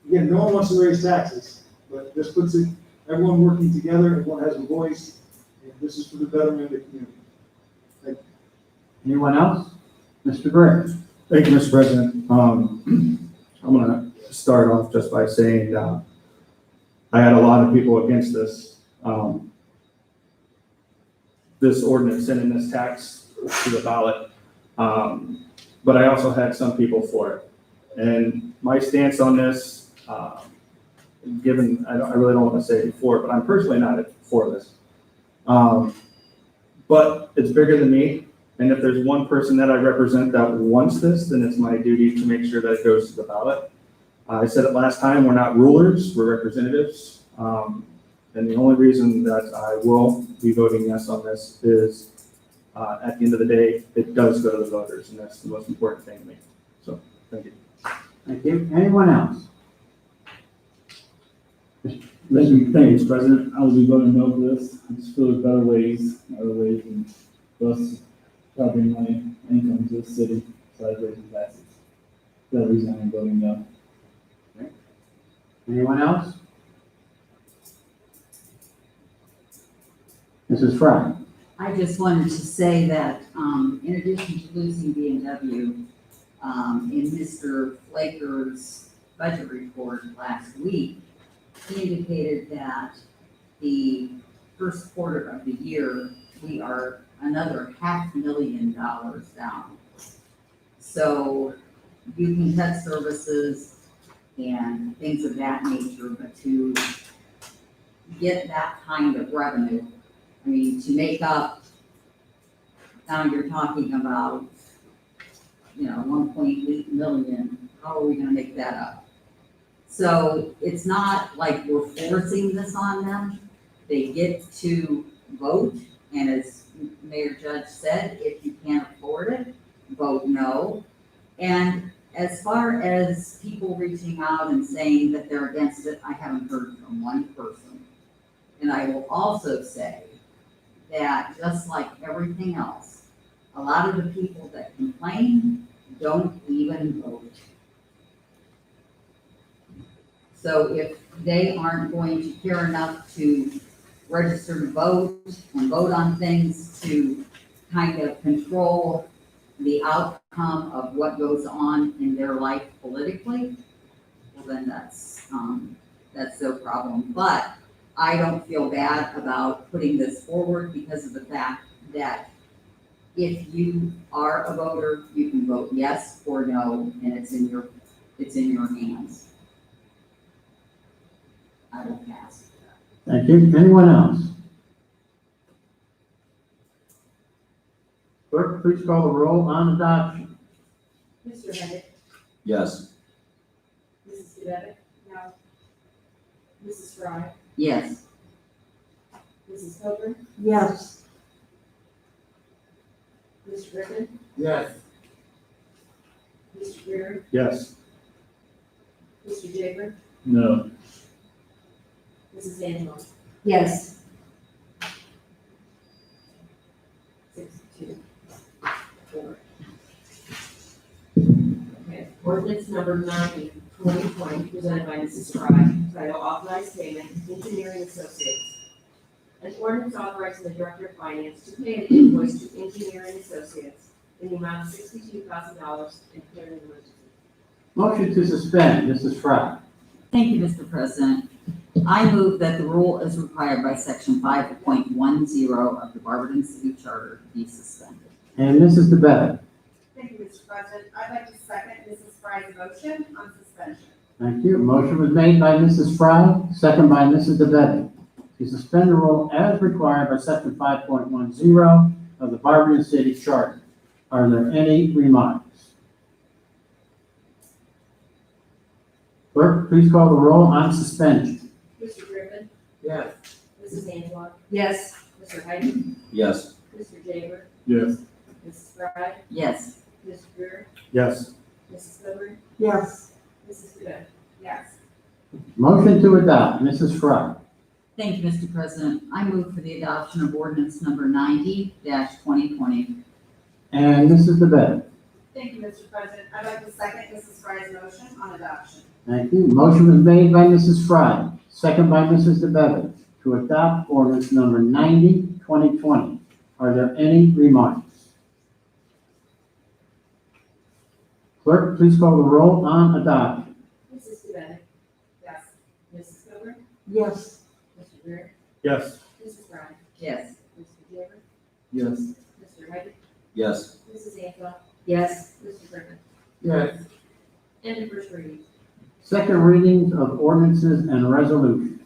Again, no one wants to raise taxes, but this puts it, everyone working together, everyone has a voice, and this is for the betterment of the community. Anyone else? Mr. Gray? Thank you, Mr. President. I'm gonna start off just by saying, I had a lot of people against this, this ordinance sending this tax to the ballot. But I also had some people for it. And my stance on this, given, I really don't want to say before, but I'm personally not for this. But it's bigger than me. And if there's one person that I represent that wants this, then it's my duty to make sure that it goes to the ballot. I said it last time, we're not rulers, we're representatives. And the only reason that I will be voting yes on this is, at the end of the day, it does go to the voters, and that's the most important thing to me. So, thank you. Thank you. Anyone else? Thank you, Mr. President. I will be voting no for this. I just feel there's other ways and thus covering my income to the city, besides raising taxes. For that reason, I'm voting no. Anyone else? Mrs. Fry? I just wanted to say that, in addition to losing B&W, in Mr. Flaker's budget report last week, he indicated that the first quarter of the year, we are another $500,000 down. So you can cut services and things of that nature, but to get that kind of revenue, I mean, to make up, now you're talking about, 1.8 million, how are we gonna make that up? So it's not like we're forcing this on them. They get to vote, and as Mayor Judge said, if you can't afford it, vote no. And as far as people reaching out and saying that they're against it, I haven't heard from one person. And I will also say that just like everything else, a lot of the people that complain don't even vote. So if they aren't going to care enough to register to vote and vote on things to kind of control the outcome of what goes on in their life politically, well then that's their problem. But I don't feel bad about putting this forward because of the fact that if you are a voter, you can vote yes or no, and it's in your hands. I will pass. Thank you. Anyone else? Clerk, please call the roll on adoption. Mr. Hennick, Yes. Mrs. Devitt, no. Mrs. Fry, Yes. Mrs. Coburn, Yes. Mr. Griffin, Yes. Mr. Greer, Yes. Mr. Jaber, No. Mrs. Angela, Yes. 6-2. 4. Okay, ordinance number 90, 2020, presented by Mrs. Fry, title Authorized Payment, Engineering Associates. An ordinance authorizing the Director of Finance to pay an invoice to Engineering Associates in the amount of $62,000 and declaring an emergency. Motion to suspend, Mrs. Fry. Thank you, Mr. President. I move that the rule as required by section 5.10 of the Barberton City Charter be suspended. And Mrs. DeBevick. Thank you, Mr. President. I'd like to second Mrs. Fry's motion on suspension. Thank you. Motion was made by Mrs. Fry, second by Mrs. DeBevick, to suspend the rule as required by section 5.10 of the Barberton City Charter. Are there any remarks? Clerk, please call the roll on suspension. Mr. Griffin, Yes. Mrs. Angela, Yes. Mr. Heidi, Yes. Mr. Jaber, Yes. Mrs. Fry, Yes. Mr. Greer, Yes. Mrs. Coburn, Yes. Mrs. Devitt, Yes. Motion to adopt, Mrs. Fry. Thank you, Mr. President. I move for the adoption of ordinance number 90-2020. And Mrs. DeBette. Thank you, Mr. President. I'd like to second Mrs. Fry's motion on adoption. Thank you. Motion was made by Mrs. Fry, second by Mrs. DeBevitt, to adopt ordinance number 90-2020. Are there any remarks? Clerk, please call the roll on adoption. Mrs. DeBennett, Yes. Mrs. Coburn, Yes. Mr. Greer, Yes. Mrs. Brown, Yes. Mr. Gabbard, Yes. Mr. Heidi, Yes. Mrs. Angela, Yes. Mr. Griffin. Yes. And the first reading, Second readings of ordinances and resolutions.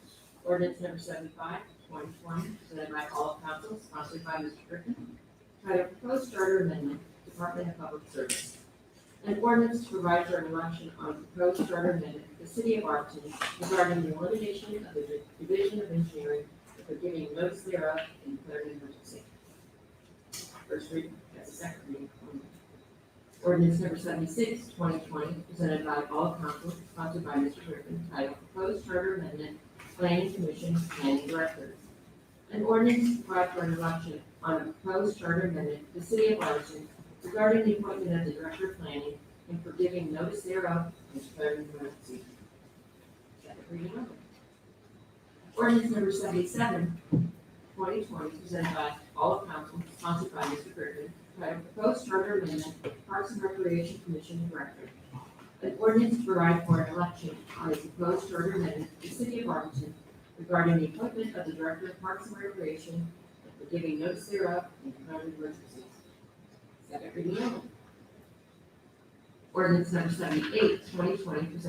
ordinance number 75-2020, presented by all council, sponsored by Mr. Griffin, titled Proposed Charter Amendment, Department of Public Service. An ordinance to provide for an election on proposed charter amendment to the city of Arlington regarding the elimination of the Division of Engineering and for giving notice thereof and declaring an emergency. First reading, that's a second reading. Ordinance number 76-2020, presented by all council, sponsored by Mr. Griffin, titled Proposed Charter Amendment, Planning Commission, Planning Director. An ordinance to provide for an election on a proposed charter amendment to the city of Arlington regarding the appointment of the Director of Planning and for giving notice thereof and declaring an emergency. Second reading only. Ordinance number 77-2020, presented by all council, sponsored by Mr. Griffin, titled Proposed Charter Amendment, Parks and Recreation Commission Director. An ordinance to provide for an election on a proposed charter amendment to the city of Arlington regarding the appointment of the Director of Parks and Recreation and for giving notice thereof and declaring an emergency. Second reading only. Ordinance number 78-2020,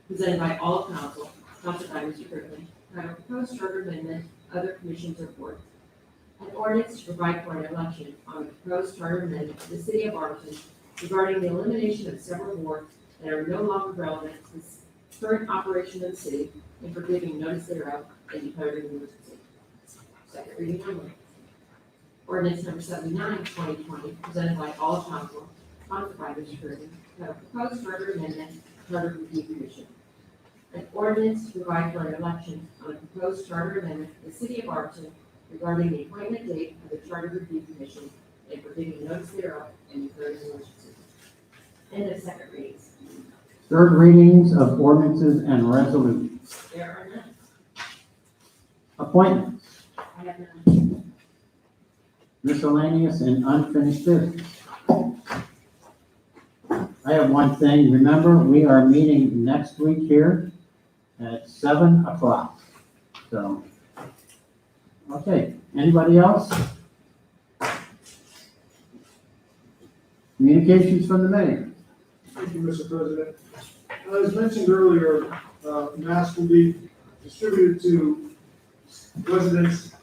presented by all council, sponsored by Mr. Griffin, titled Proposed Charter Amendment, Other Commissions or Boards. An ordinance to provide for an election on a proposed charter amendment to the city of Arlington regarding the elimination of several boards that are no longer relevant to the current operation of the city and for giving notice thereof and declaring an emergency. Second reading only. Ordinance number 79-2020, presented by all council, sponsored by Mr. Griffin, titled Proposed Charter Amendment, Charter Review Commission. An ordinance to provide for an election on a proposed charter amendment to the city of Arlington regarding the appointment date of the Charter Review Commission and for giving notice thereof and declaring an emergency. End of second readings. Third readings of ordinances and resolutions. There are none. Appointments, I have none. miscellaneous and unfinished business. I have one thing. Remember, we are meeting next week here at 7 o'clock. So, okay, anybody else? Communications from the mayor. Thank you, Mr. President. As mentioned earlier, masks will be distributed to residents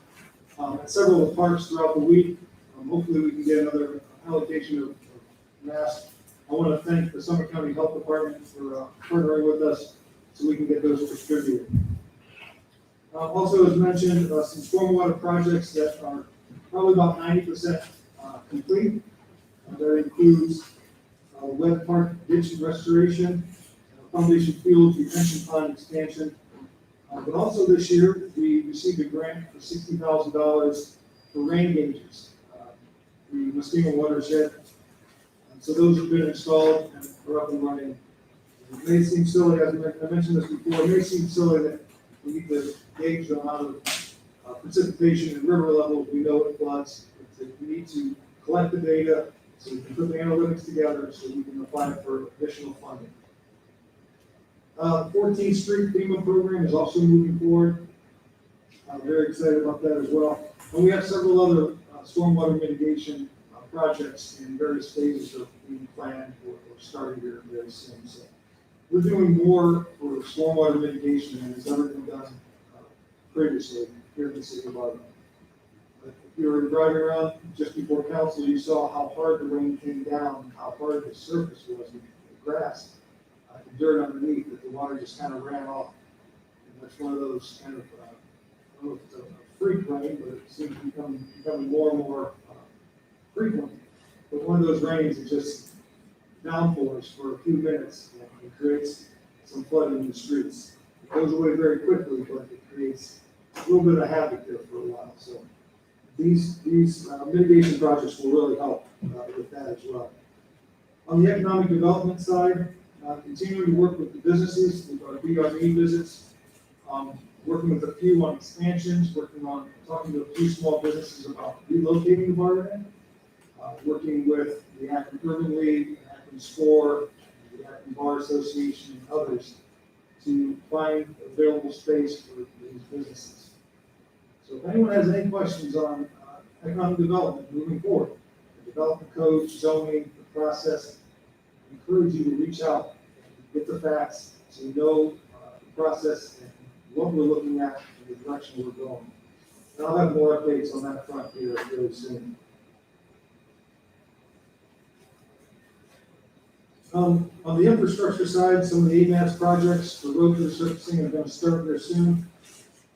at several parks throughout the week. Hopefully, we can get another allocation of masks. I want to thank the Sumner County Health Department for partnering with us so we can get those distributed. Also, as mentioned, some stormwater projects that are probably about 90% complete. That includes Webb Park ditch restoration, foundation field retention pond expansion. But also this year, we received a grant for $60,000 for rain gauges. The Muskego watershed. So those have been installed and are up and running. It may seem silly, as I mentioned this before, it may seem silly that we need to gauge the amount of precipitation and river levels. We know it floods. We need to collect the data so we can put the analytics together so we can apply for additional funding. 14th Street FEMA program is also moving forward. I'm very excited about that as well. And we have several other stormwater mitigation projects in various phases of being planned or starting here very soon. So we're doing more for stormwater mitigation than has ever been done previously here in the city of Arlington. If you were driving around just before council, you saw how hard the rain came down, how hard the surface was, the grass, the dirt underneath, that the water just kind of ran off. And that's one of those kind of, I don't know if it's a freak rain, but it seems to be becoming more and more frequent. But one of those rains is just downpours for a few minutes. And it creates some flooding in the streets. It goes away very quickly, but it creates a little bit of havoc there for a while. So these mitigation projects will really help with that as well. On the economic development side, continuing to work with the businesses, with our BRE visits, working with a few on expansions, talking to a few small businesses about relocating the bar, working with the Akron Urban League, Akron SCORE, the Akron Bar Association, and others to find available space for these businesses. So if anyone has any questions on economic development moving forward, the development code, zoning, the process, I encourage you to reach out and get the facts so you know the process and what we're looking at and the direction we're going. And I'll have more updates on that front here really soon. On the infrastructure side, some of the AMAS projects for road resurfacing are going to start there soon.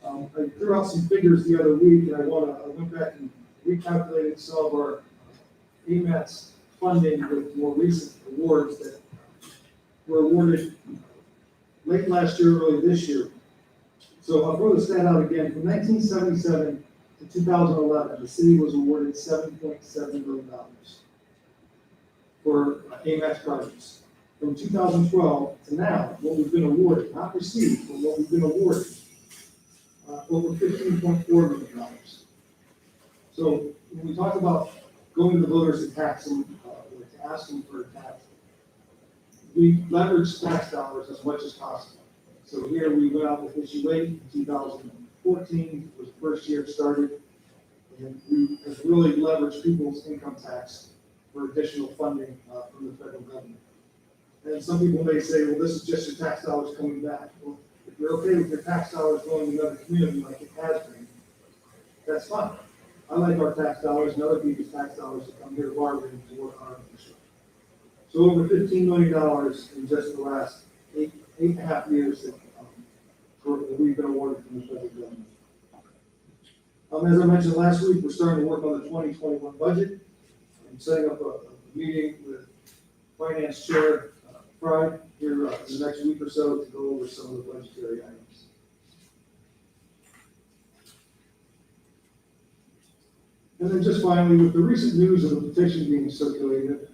I threw out some figures the other week, and I went back and recalculated some of our AMAS funding with more recent awards that were awarded late last year, early this year. So I'll throw the stat out again. From 1977 to 2011, the city was awarded $7.7 million for AMAS projects. From 2012 to now, what we've been awarded, not received, but what we've been awarded, over $15.4 million. So when we talk about going to the voters and taxing, to ask them for a tax, we leverage tax dollars as much as possible. So here we went out with issue 8 in 2014, was the first year it started, and we have really leveraged people's income tax for additional funding from the federal government. And some people may say, well, this is just your tax dollars coming back. Well, if you're okay with your tax dollars going to another community like it has been, that's fine. I like our tax dollars and other people's tax dollars to come here to Barberton to work on our infrastructure. So over $15 million in just the last eight and a half years that we've been awarded from the federal government. As I mentioned last week, we're starting to work on the 2021 budget. I'm setting up a meeting with Finance Chair Fry here in the next week or so to go over some of the budgetary items. And then just finally, with the recent news of the petition being circulated,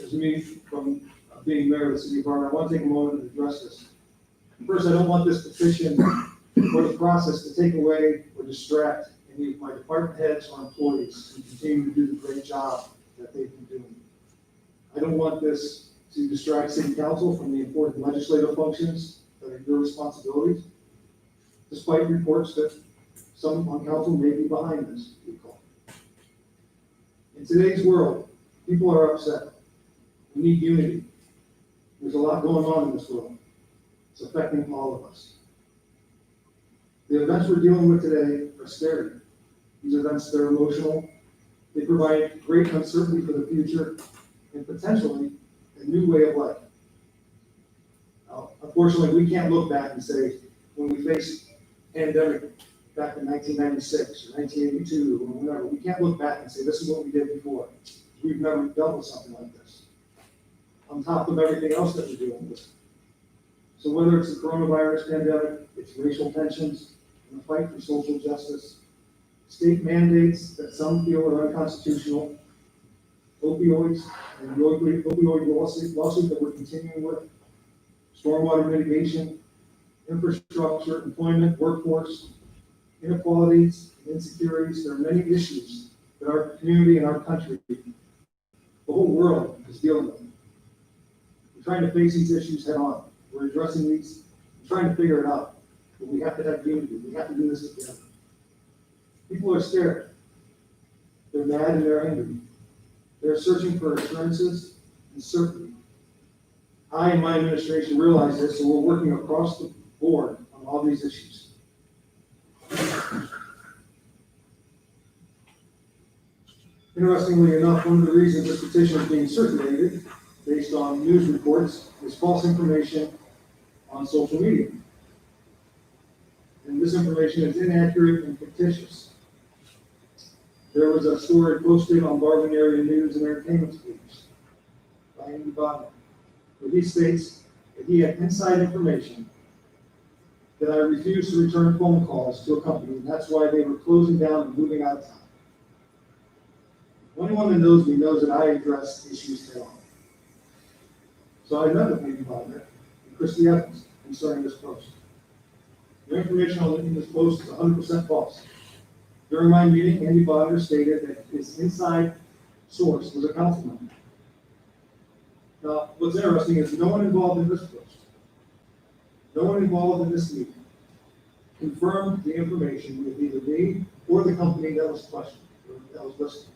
as me from being mayor of the city of Barberton, I want to take a moment to address this. First, I don't want this petition or the process to take away or distract any of my department heads or employees who continue to do the great job that they've been doing. I don't want this to distract city council from the important legislative functions that are your responsibilities, despite reports that some on council may be behind this recall. In today's world, people are upset. We need unity. There's a lot going on in this world. It's affecting all of us. The events we're dealing with today are scary. These events, they're emotional. They provide great uncertainty for the future and potentially a new way of life. Now, unfortunately, we can't look back and say, when we faced pandemic back in 1996 or 1982 or whatever, we can't look back and say, this is what we did before. We've never dealt with something like this. On top of everything else that we're dealing with. So whether it's the coronavirus pandemic, it's racial tensions, and the fight for social justice, state mandates that some feel are unconstitutional, opioids, and the opioid lawsuit that we're continuing with, stormwater mitigation, infrastructure, employment, workforce, inequalities, and insecurities. There are many issues that our community and our country, the whole world is dealing with. We're trying to face these issues head on. We're addressing these, trying to figure it out. But we have to have unity. We have to do this together. People are scared. They're mad and they're angry. They're searching for assurances and certainty. I and my administration realize this, so we're working across the board on all these issues. Interestingly enough, one of the reasons this petition is being circulated, based on news reports, is false information on social media. And this information is inaccurate and fictitious. There was a story posted on Barberton Area News and Entertainment Page by Andy Bottom, where he states that he had inside information that I refused to return phone calls to a company, and that's why they were closing down and moving out of town. Anyone that knows me knows that I address issues head on. So I met with Andy Bodner and Christy Evans concerning this post. The information on this post is 100% false. During my meeting, Andy Bodner stated that his inside source was a council member. Now, what's interesting is no one involved in this post, no one involved in this meeting confirmed the information with either me or the company that was questioned, or that was listed.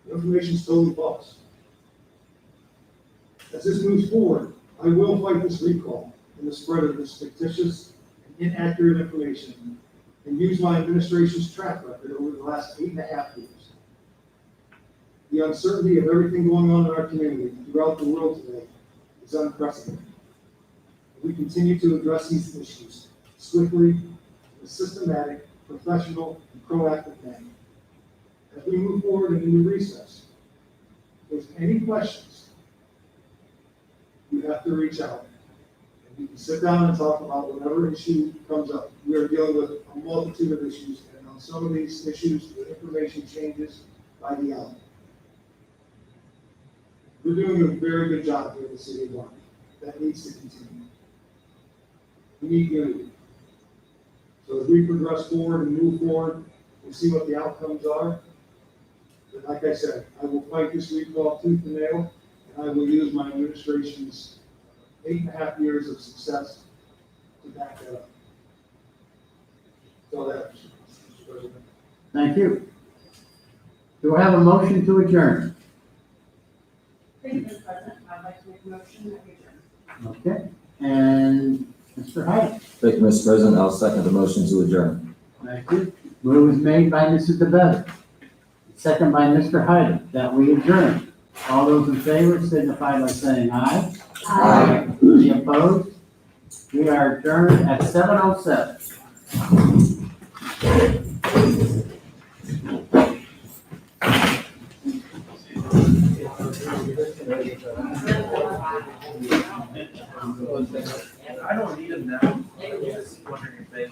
The information is totally false. As this moves forward, I will fight this recall and the spread of this fictitious and inaccurate information and use my administration's track record over the last 8.5 years. The uncertainty of everything going on in our community throughout the world today is unprecedented. We continue to address these issues swiftly, in a systematic, professional, and proactive manner. As we move forward into new recess, if there's any questions, you have to reach out. And we can sit down and talk about whatever issue comes up. We are dealing with a multitude of issues, and on some of these issues, the information changes by the hour. We're doing a very good job here in the city of Martin. That needs to continue. We need unity. So as we progress forward and move forward and see what the outcomes are, but like I said, I will fight this recall tooth and nail, and I will use my administration's 8.5 years of success to back that up. So that, Mr. President. Thank you. Do I have a motion to adjourn? Thank you, Mr. President. I'd like to make a motion that we adjourn. Okay, and Mr. Hyde. Thank you, Mr. President. I'll second the motion to adjourn. Thank you. Move is made by Mrs. DeBetter, second by Mr. Hyde, that we adjourn. All those in favor signify by saying aye. Aye. Any opposed? We are adjourned at 7:07. I don't need them now. I'm just wondering if they.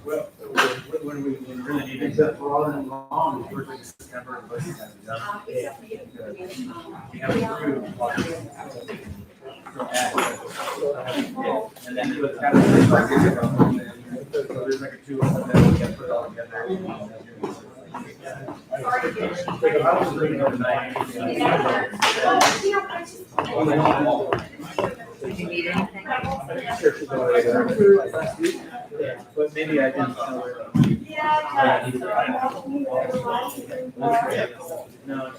Well, when we really need it. Except for all in long. We're like September, but it's done. Except for you. We have approved. And then it's kind of like, so there's like a two of them, we can put it all together. I was reading overnight. Did you need anything? Sure, she's already there. Last week. Yeah, but maybe I didn't tell her. No.